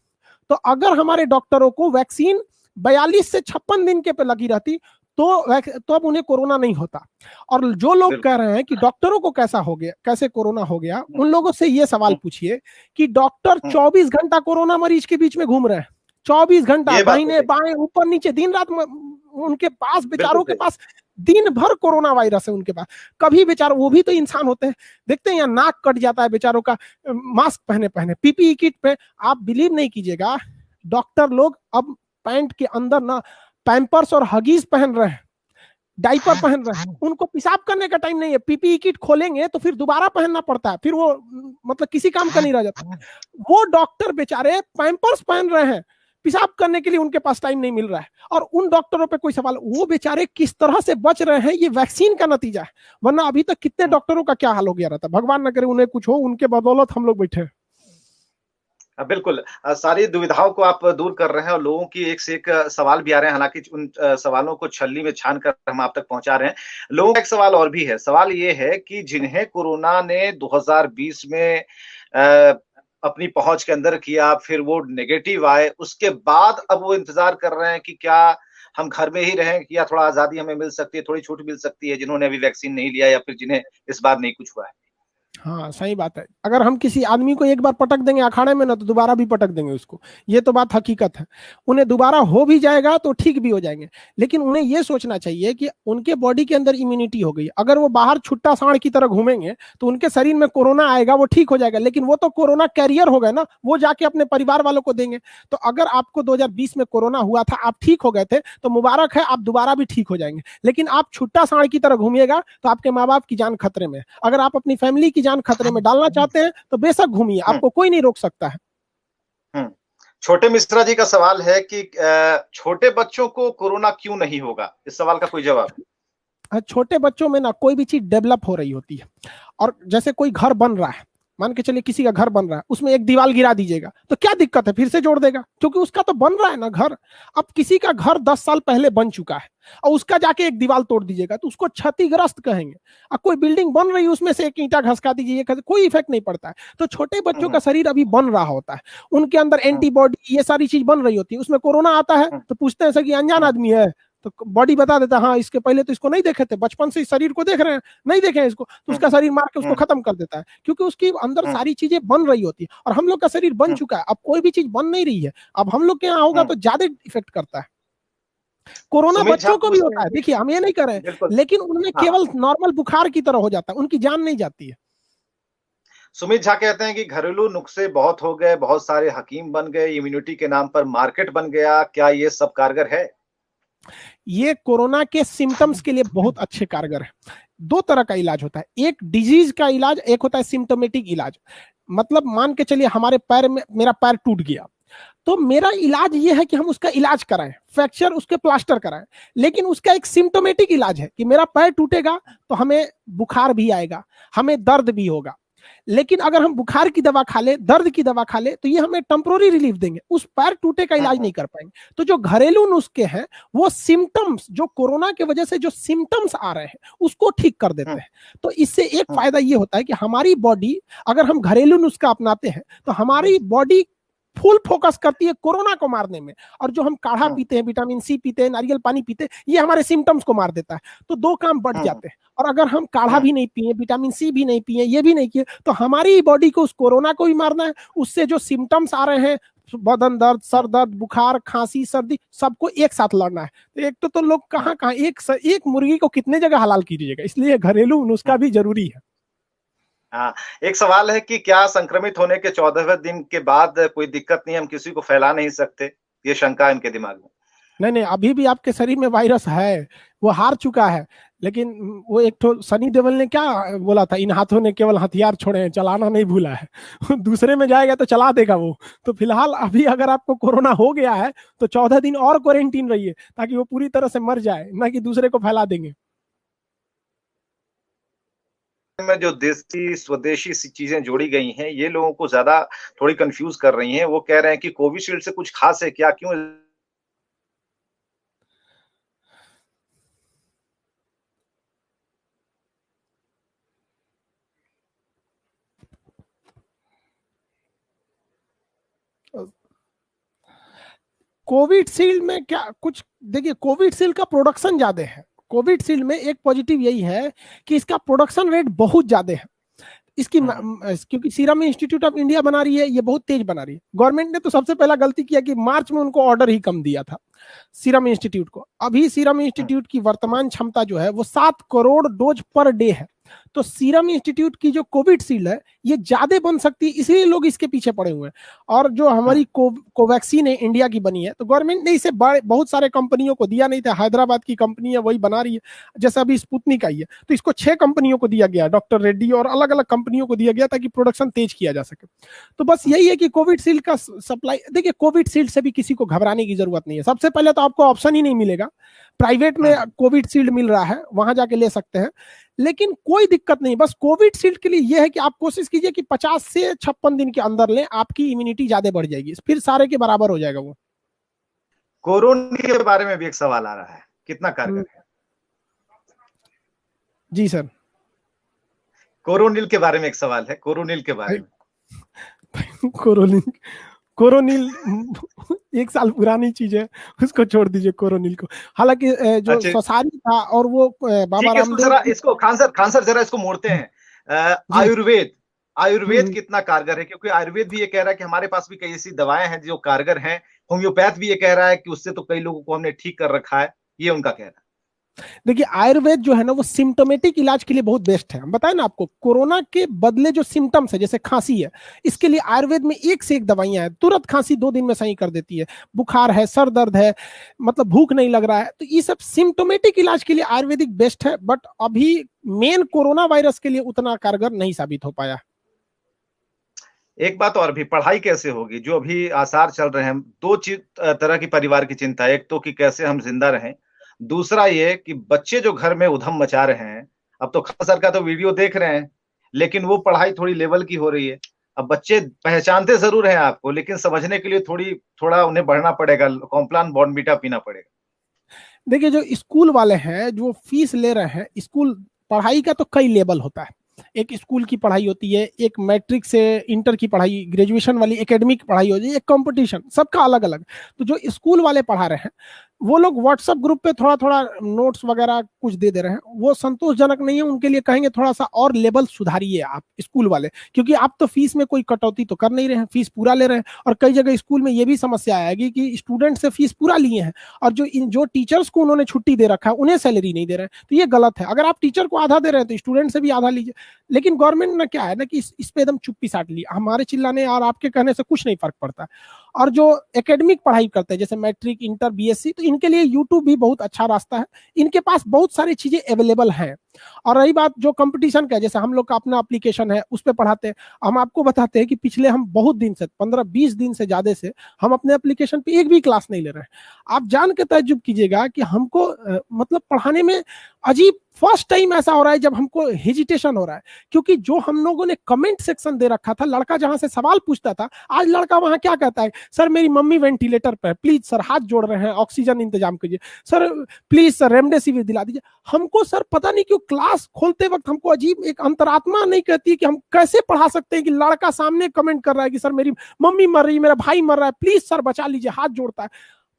तो अगर हमारे डॉक्टरों को वैक्सीन 42 से 56 दिन के पे लगी रहती तो अब उन्हें कोरोना नहीं होता। और जो लोग कह रहे हैं कि डॉक्टरों को कैसा हो गया, कैसे कोरोना हो गया, उन लोगों से ये सवाल पूछिए कि डॉक्टर 24 घंटा कोरोना मरीज के बीच में घूम रहे हैं, 24 घंटा दाहिने बाएं ऊपर नीचे दिन रात उनके पास, बेचारों के पास दिन भर कोरोना वायरस है उनके पास। कभी बेचारों, वो भी तो इंसान होते हैं, देखते हैं यहाँ नाक कट जाता है बेचारों का, मास्क पहने पहने पीपीई किट पे। आप बिलीव नहीं कीजिएगा, डॉक्टर लोग अब पैंट के अंदर ना पैंपर्स और हगीज पहन रहे हैं, डाइपर पहन रहे हैं। उनको पेशाब करने का टाइम नहीं है, पीपीई किट खोलेंगे तो फिर दोबारा पहनना पड़ता है, फिर वो मतलब किसी काम का नहीं रह जाता। वो डॉक्टर बेचारे पैंपर्स पहन रहे हैं, पेशाब करने के लिए उनके पास टाइम नहीं मिल रहा है। और उन डॉक्टरों पे कोई सवाल, वो बेचारे किस तरह से बच रहे हैं, ये वैक्सीन का नतीजा है। वरना अभी तक कितने डॉक्टरों का क्या हाल हो गया रहता। भगवान न करे उन्हें कुछ हो, उनके बदौलत हम लोग बैठे हैं। बिल्कुल। सारी दुविधाओं को आप दूर कर रहे हैं और लोगों की एक से एक सवाल भी आ रहे हैं, हालाँकि उन सवालों को छलनी में छान कर हम आप तक पहुँचा रहे हैं। लोगों का एक सवाल और भी है, सवाल ये है कि जिन्हें कोरोना ने 2020 में अपनी पहुँच के अंदर किया, फिर वो नेगेटिव आए, उसके बाद अब वो इंतज़ार कर रहे हैं कि क्या हम घर में ही रहें या थोड़ा आज़ादी हमें मिल सकती है, थोड़ी छूट मिल सकती है, जिन्होंने अभी वैक्सीन नहीं लिया या फिर जिन्हें इस बार नहीं कुछ हुआ है। हाँ सही बात है। अगर हम किसी आदमी को एक बार पटक देंगे अखाड़े में ना, तो दोबारा भी पटक देंगे उसको, ये तो बात हकीकत है। उन्हें दोबारा हो भी जाएगा तो ठीक भी हो जाएंगे, लेकिन उन्हें ये सोचना चाहिए कि उनके बॉडी के अंदर इम्यूनिटी हो गई। अगर वो बाहर छुट्टा सांड की तरह घूमेंगे तो उनके शरीर में कोरोना आएगा, वो ठीक हो जाएगा, लेकिन वो तो कोरोना कैरियर हो गए ना, वो जाके अपने परिवार वालों को देंगे। तो अगर आपको 2020 में कोरोना हुआ था, आप ठीक हो गए थे, तो मुबारक है, आप दोबारा भी ठीक हो जाएंगे। लेकिन आप छुट्टा सांड की तरह घूमिएगा तो आपके माँ बाप की जान खतरे में। अगर आप अपनी फैमिली की जान खतरे में डालना चाहते हैं तो बेशक घूमिए, आपको कोई नहीं रोक सकता है। छोटे मिश्रा जी का सवाल है कि छोटे बच्चों को कोरोना क्यों नहीं होगा, इस सवाल का कोई जवाब? छोटे बच्चों में ना कोई भी चीज डेवलप हो रही होती है, और जैसे कोई घर बन रहा है, मान के चलिए किसी का घर बन रहा है, उसमें एक दीवार गिरा दीजिएगा तो क्या दिक्कत है, फिर से जोड़ देगा, क्योंकि उसका तो बन रहा है ना घर। अब किसी का घर 10 साल पहले बन चुका है और उसका जाके एक दीवार तोड़ दीजिएगा तो उसको क्षतिग्रस्त कहेंगे। अब कोई बिल्डिंग बन रही है, उसमें से एक ईंटा घसका दीजिए, कोई इफेक्ट नहीं पड़ता है। तो छोटे बच्चों का शरीर अभी बन रहा होता है, उनके अंदर एंटीबॉडी, ये सारी चीज बन रही होती है। उसमें कोरोना आता है तो पूछते हैं सर कि अनजान आदमी है, तो बॉडी बता देता है हाँ इसके पहले तो इसको नहीं देखे थे, बचपन से इस शरीर को देख रहे हैं, नहीं देखे हैं इसको, तो उसका शरीर मार के उसको खत्म कर देता है, क्योंकि उसकी अंदर सारी चीजें बन रही होती है। और हम लोग का शरीर बन चुका है, अब कोई भी चीज बन नहीं रही है। अब हम लोग के यहाँ होगा तो ज्यादा इफेक्ट करता है। कोरोना बच्चों को भी होता है, देखिए हम ये नहीं कर रहे हैं, लेकिन उनमें केवल नॉर्मल बुखार की तरह हो जाता है, उनकी जान नहीं जाती है। सुमित झा कहते हैं कि घरेलू नुस्खे बहुत हो गए, बहुत सारे हकीम बन गए, इम्यूनिटी के नाम पर मार्केट बन गया, क्या ये सब कारगर है? ये कोरोना के सिम्टम्स के लिए बहुत अच्छे कारगर है। 2 तरह का इलाज होता है, एक डिजीज का इलाज, एक होता है सिम्टोमेटिक इलाज। मतलब मान के चलिए हमारे पैर में, मेरा पैर टूट गया, तो मेरा इलाज ये है कि हम उसका इलाज कराएं, फ्रैक्चर उसके प्लास्टर कराएं। लेकिन उसका एक सिम्टोमेटिक इलाज है कि मेरा पैर टूटेगा तो हमें बुखार भी आएगा, हमें दर्द भी होगा। लेकिन अगर हम बुखार की दवा खा ले, दर्द की दवा खा ले, तो ये हमें टेम्पोररी रिलीफ देंगे, उस पैर टूटे का इलाज नहीं कर पाएंगे। तो जो घरेलू नुस्खे हैं वो सिम्टम्स, जो कोरोना की वजह से जो सिम्टम्स आ रहे हैं उसको ठीक कर देते हैं। तो इससे एक फायदा ये होता है कि हमारी बॉडी, अगर हम घरेलू नुस्खा अपनाते हैं तो हमारी बॉडी फुल फोकस करती है कोरोना को मारने में, और जो हम काढ़ा पीते हैं, विटामिन सी पीते हैं, नारियल पानी पीते हैं, ये हमारे सिम्टम्स को मार देता है। तो दो काम बढ़ जाते हैं। और अगर हम काढ़ा भी नहीं पिए, विटामिन सी भी नहीं पिए, ये भी नहीं किए, तो हमारी बॉडी को उस कोरोना को भी मारना है, उससे जो सिम्टम्स आ रहे हैं, बदन दर्द, सर दर्द, बुखार, खांसी, सर्दी, सबको एक साथ लड़ना है। तो एक तो लोग कहाँ कहाँ एक मुर्गी को कितने जगह हलाल कीजिएगा, इसलिए घरेलू नुस्खा भी जरूरी है। हाँ, एक सवाल है कि क्या संक्रमित होने के 14वें दिन के बाद कोई दिक्कत नहीं, हम किसी को फैला नहीं सकते? ये शंका है इनके दिमाग में। नहीं, अभी भी आपके शरीर में वायरस है, वो हार चुका है। लेकिन वो एक तो सनी देओल ने क्या बोला था, इन हाथों ने केवल हथियार छोड़े हैं, चलाना नहीं भूला है। दूसरे में जाएगा तो चला देगा वो। तो फिलहाल अभी अगर आपको कोरोना हो गया है तो 14 दिन और क्वारंटीन रहिए, ताकि वो पूरी तरह से मर जाए, ना कि दूसरे को फैला देंगे। में जो देसी स्वदेशी चीजें जोड़ी गई हैं, ये लोगों को ज्यादा थोड़ी कंफ्यूज कर रही हैं। वो कह रहे हैं कि कोविशील्ड से कुछ खास है क्या, क्यों? कोविशील्ड में क्या कुछ, देखिए कोविशील्ड का प्रोडक्शन ज्यादा है। कोविशील्ड में एक पॉजिटिव यही है कि इसका प्रोडक्शन रेट बहुत ज्यादा है। इसकी क्योंकि सीरम इंस्टीट्यूट ऑफ इंडिया बना रही है, ये बहुत तेज बना रही है। गवर्नमेंट ने तो सबसे पहला गलती किया कि मार्च में उनको ऑर्डर ही कम दिया था सीरम इंस्टीट्यूट को। अभी सीरम इंस्टीट्यूट की वर्तमान क्षमता जो है वो 7 करोड़ डोज पर डे है। तो सीरम इंस्टीट्यूट की जो कोविशील्ड है ये ज्यादा बन सकती है, इसलिए लोग इसके पीछे पड़े हुए हैं। और जो हमारी कोवैक्सीन है इंडिया की बनी है, तो गवर्नमेंट ने इसे बहुत सारे कंपनियों को दिया नहीं था। हैदराबाद की कंपनी है वही बना रही है, जैसे अभी स्पुतनिक आई है, तो इसको 6 कंपनियों को दिया गया, डॉक्टर रेड्डी और अलग अलग कंपनियों को दिया गया, ताकि प्रोडक्शन तेज किया जा सके। तो बस यही है कि कोविशील्ड का सप्लाई, देखिए कोविशील्ड से भी किसी को घबराने की जरूरत नहीं है। सबसे पहले तो आपको ऑप्शन ही नहीं मिलेगा, प्राइवेट में कोविशील्ड मिल रहा है, वहां जाके ले सकते हैं, लेकिन कोई दिक्कत नहीं। बस कोविशील्ड के लिए यह है कि आप कोशिश कीजिए कि 50 से 56 दिन के अंदर लें, आपकी इम्यूनिटी ज्यादा बढ़ जाएगी, फिर सारे के बराबर हो जाएगा वो। कोरोना के बारे में भी एक सवाल आ रहा है, कितना कारगर है? जी सर, कोरोनिल के बारे में एक सवाल है, कोरोनिल के बारे में। कोरोनिल 1 साल पुरानी चीज है, उसको छोड़ दीजिए कोरोनिल को। हालांकि जो ससारी था और वो बाबा रामदेव, इसको खान सर जरा इसको मोड़ते हैं। आयुर्वेद कितना कारगर है? क्योंकि आयुर्वेद भी ये कह रहा है कि हमारे पास भी कई ऐसी दवाएं हैं जो कारगर हैं। होम्योपैथ भी ये कह रहा है कि उससे तो कई लोगों को हमने ठीक कर रखा है, ये उनका कहना है। देखिए आयुर्वेद जो है ना वो सिम्टोमेटिक इलाज के लिए बहुत बेस्ट है। हम बताएं ना आपको, कोरोना के बदले जो सिम्टम्स है, जैसे खांसी है, इसके लिए आयुर्वेद में एक से एक दवाइयां हैं, तुरंत खांसी 2 दिन में सही कर देती है। बुखार है, सर दर्द है, मतलब भूख नहीं लग रहा है, तो ये सब सिम्टोमेटिक इलाज के लिए आयुर्वेदिक बेस्ट है। बट अभी मेन कोरोना वायरस के लिए उतना कारगर नहीं साबित हो पाया। एक बात और भी, पढ़ाई कैसे होगी? जो अभी आसार चल रहे हैं, 2 तरह की परिवार की चिंता। एक तो कि कैसे हम जिंदा रहें, दूसरा ये कि बच्चे जो घर में उधम मचा रहे हैं। अब तो खान सर का तो वीडियो देख रहे हैं, लेकिन वो पढ़ाई थोड़ी लेवल की हो रही है। अब बच्चे पहचानते जरूर हैं आपको, लेकिन समझने के लिए थोड़ा उन्हें बढ़ना पड़ेगा, कॉम्प्लान बॉर्नवीटा पीना पड़ेगा। देखिए जो स्कूल वाले हैं जो फीस ले रहे हैं, स्कूल पढ़ाई का तो कई लेवल होता है। एक स्कूल की पढ़ाई होती है, एक मैट्रिक से इंटर की पढ़ाई, ग्रेजुएशन वाली एकेडमिक पढ़ाई होती है, एक कंपटीशन, सबका अलग अलग। तो जो स्कूल वाले पढ़ा रहे हैं वो लोग व्हाट्सएप ग्रुप पे थोड़ा थोड़ा नोट्स वगैरह कुछ दे दे रहे हैं, वो संतोषजनक नहीं है। उनके लिए कहेंगे थोड़ा सा और लेवल सुधारिए आप स्कूल वाले, क्योंकि आप तो फीस में कोई कटौती तो कर नहीं रहे हैं, फीस पूरा ले रहे हैं। और कई जगह स्कूल में ये भी समस्या आएगी कि स्टूडेंट से फीस पूरा लिए हैं और जो टीचर्स को उन्होंने छुट्टी दे रखा है उन्हें सैलरी नहीं दे रहे हैं। तो ये गलत है। अगर आप टीचर को आधा दे रहे हैं तो स्टूडेंट से भी आधा लीजिए। लेकिन गवर्नमेंट ने क्या है ना कि इस पे एकदम चुप्पी साट ली। हमारे चिल्लाने और आपके कहने से कुछ नहीं फर्क पड़ता। और जो एकेडमिक पढ़ाई करते हैं जैसे मैट्रिक, इंटर, बीएससी, तो इनके लिए यूट्यूब भी बहुत अच्छा रास्ता है। इनके पास बहुत सारी चीजें अवेलेबल हैं। और रही बात जो कंपटीशन का, जैसे हम लोग का अपना एप्लीकेशन है उस पर पढ़ाते हैं। हम आपको बताते हैं कि पिछले हम बहुत दिन से 15-20 दिन से ज्यादा से हम अपने एप्लीकेशन पे एक भी क्लास नहीं ले रहे हैं। आप जान के ताज्जुब कीजिएगा कि हमको मतलब पढ़ाने में अजीब फर्स्ट टाइम ऐसा हो रहा है जब हमको हेजिटेशन हो रहा है, क्योंकि जो हम लोगों ने कमेंट सेक्शन दे रखा था, लड़का जहां से सवाल पूछता था, आज लड़का वहां क्या कहता है, सर मेरी मम्मी वेंटिलेटर पे, प्लीज सर हाथ जोड़ रहे हैं, ऑक्सीजन इंतजाम कीजिए सर, प्लीज सर रेमडेसिविर दिला दीजिए। हमको सर पता नहीं क्यों क्लास खोलते वक्त हमको अजीब एक अंतरात्मा नहीं कहती कि हम कैसे पढ़ा सकते हैं कि लड़का सामने कमेंट कर रहा है कि सर मेरी मम्मी मर रही है, मेरा भाई मर रहा है, प्लीज सर बचा लीजिए, हाथ जोड़ता है।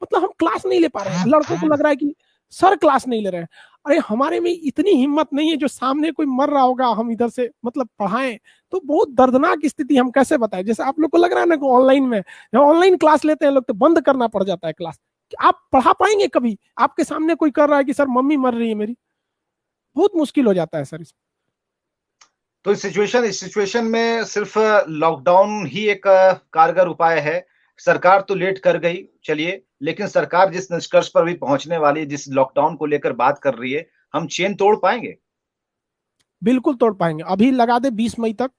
मतलब हम क्लास नहीं ले पा रहे हैं, लड़कों को लग रहा है कि सर क्लास नहीं ले रहे हैं। अरे हमारे में इतनी हिम्मत नहीं है, जो सामने कोई मर रहा होगा हम इधर से मतलब पढ़ाएं, तो बहुत दर्दनाक स्थिति, हम कैसे बताएं। जैसे आप लोग को लग रहा है ना कि ऑनलाइन में, ऑनलाइन क्लास लेते हैं लोग तो बंद करना पड़ जाता है क्लास, आप पढ़ा पाएंगे कभी, आपके सामने कोई कर रहा है कि सर मम्मी मर रही है मेरी, बहुत मुश्किल हो जाता है सर। तो इस सिचुएशन में सिर्फ लॉकडाउन ही एक कारगर उपाय है। सरकार तो लेट कर गई, चलिए, लेकिन सरकार जिस निष्कर्ष पर भी पहुंचने वाली है, जिस लॉकडाउन को लेकर बात कर रही है, हम चेन तोड़ पाएंगे? बिल्कुल तोड़ पाएंगे, अभी लगा दे 20 मई तक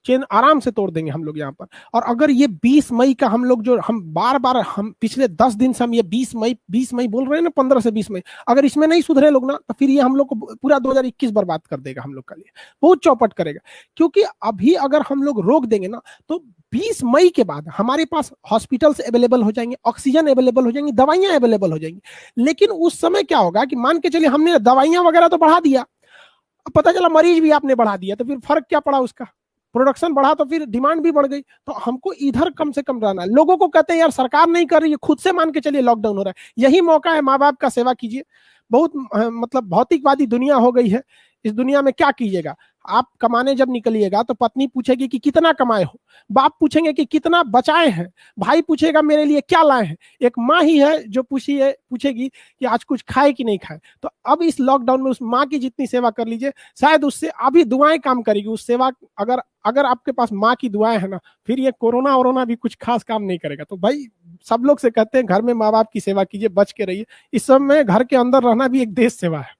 चेन आराम से तोड़ देंगे हम लोग यहाँ पर। और अगर ये 20 मई का हम लोग जो हम बार बार हम पिछले 10 दिन से हम ये 20 मई बोल रहे हैं ना, 15 से 20 मई, अगर इसमें नहीं सुधरे लोग ना, तो फिर ये हम लोग को पूरा 2021 बर्बाद कर देगा हम लोग का लिए, बहुत चौपट करेगा। क्योंकि अभी अगर हम लोग रोक देंगे ना, तो 20 मई के बाद हमारे पास हॉस्पिटल्स अवेलेबल हो जाएंगे, ऑक्सीजन अवेलेबल हो जाएंगी, दवाइयां अवेलेबल हो जाएंगी। लेकिन उस समय क्या होगा कि मान के चलिए हमने दवाइयां वगैरह तो बढ़ा दिया, अब पता चला मरीज भी आपने बढ़ा दिया, तो फिर फर्क क्या पड़ा, उसका प्रोडक्शन बढ़ा तो फिर डिमांड भी बढ़ गई। तो हमको इधर कम से कम रहना है। लोगों को कहते हैं यार सरकार नहीं कर रही है, खुद से मान के चलिए लॉकडाउन हो रहा है, यही मौका है, माँ बाप का सेवा कीजिए। बहुत मतलब भौतिकवादी दुनिया हो गई है, इस दुनिया में क्या कीजिएगा। आप कमाने जब निकलिएगा तो पत्नी पूछेगी कि कितना कमाए हो, बाप पूछेंगे कि कितना बचाए हैं, भाई पूछेगा मेरे लिए क्या लाए हैं, एक माँ ही है जो पूछेगी कि आज कुछ खाए कि नहीं खाए। तो अब इस लॉकडाउन में उस माँ की जितनी सेवा कर लीजिए, शायद उससे अभी दुआएं काम करेगी, उस सेवा अगर अगर आपके पास माँ की दुआएं है ना, फिर ये कोरोना वोरोना भी कुछ खास काम नहीं करेगा। तो भाई सब लोग से कहते हैं घर में माँ बाप की सेवा कीजिए, बच के रहिए, इस सब में घर के अंदर रहना भी एक देश सेवा है।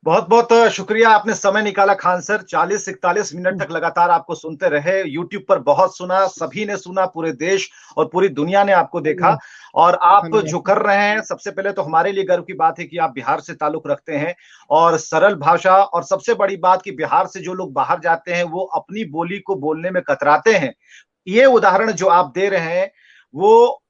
बहुत बहुत शुक्रिया, आपने समय निकाला खान सर। 40-41 मिनट तक लगातार आपको सुनते रहे, यूट्यूब पर बहुत सुना, सभी ने सुना, पूरे देश और पूरी दुनिया ने आपको देखा। और आप जो कर रहे हैं, सबसे पहले तो हमारे लिए गर्व की बात है कि आप बिहार से ताल्लुक रखते हैं और सरल भाषा, और सबसे बड़ी बात कि बिहार से जो लोग बाहर जाते हैं वो अपनी बोली को बोलने में कतराते हैं। ये उदाहरण जो आप दे रहे हैं वो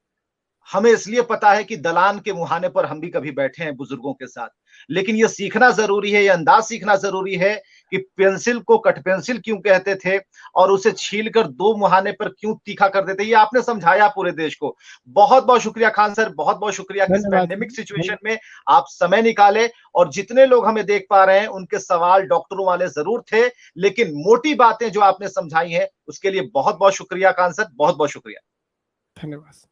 हमें इसलिए पता है कि दलान के मुहाने पर हम भी कभी बैठे हैं बुजुर्गों के साथ, लेकिन ये सीखना जरूरी है, ये अंदाज सीखना जरूरी है कि पेंसिल को कट पेंसिल क्यों कहते थे और उसे छीलकर दो मुहाने पर क्यों तीखा कर देते। ये आपने समझाया पूरे देश को। बहुत बहुत शुक्रिया खान सर, बहुत बहुत शुक्रिया कि इस पैंडेमिक सिचुएशन में आप समय निकाले। और जितने लोग हमें देख पा रहे हैं उनके सवाल डॉक्टरों वाले जरूर थे, लेकिन मोटी बातें जो आपने समझाई हैं उसके लिए बहुत बहुत शुक्रिया खान सर, बहुत बहुत शुक्रिया। धन्यवाद।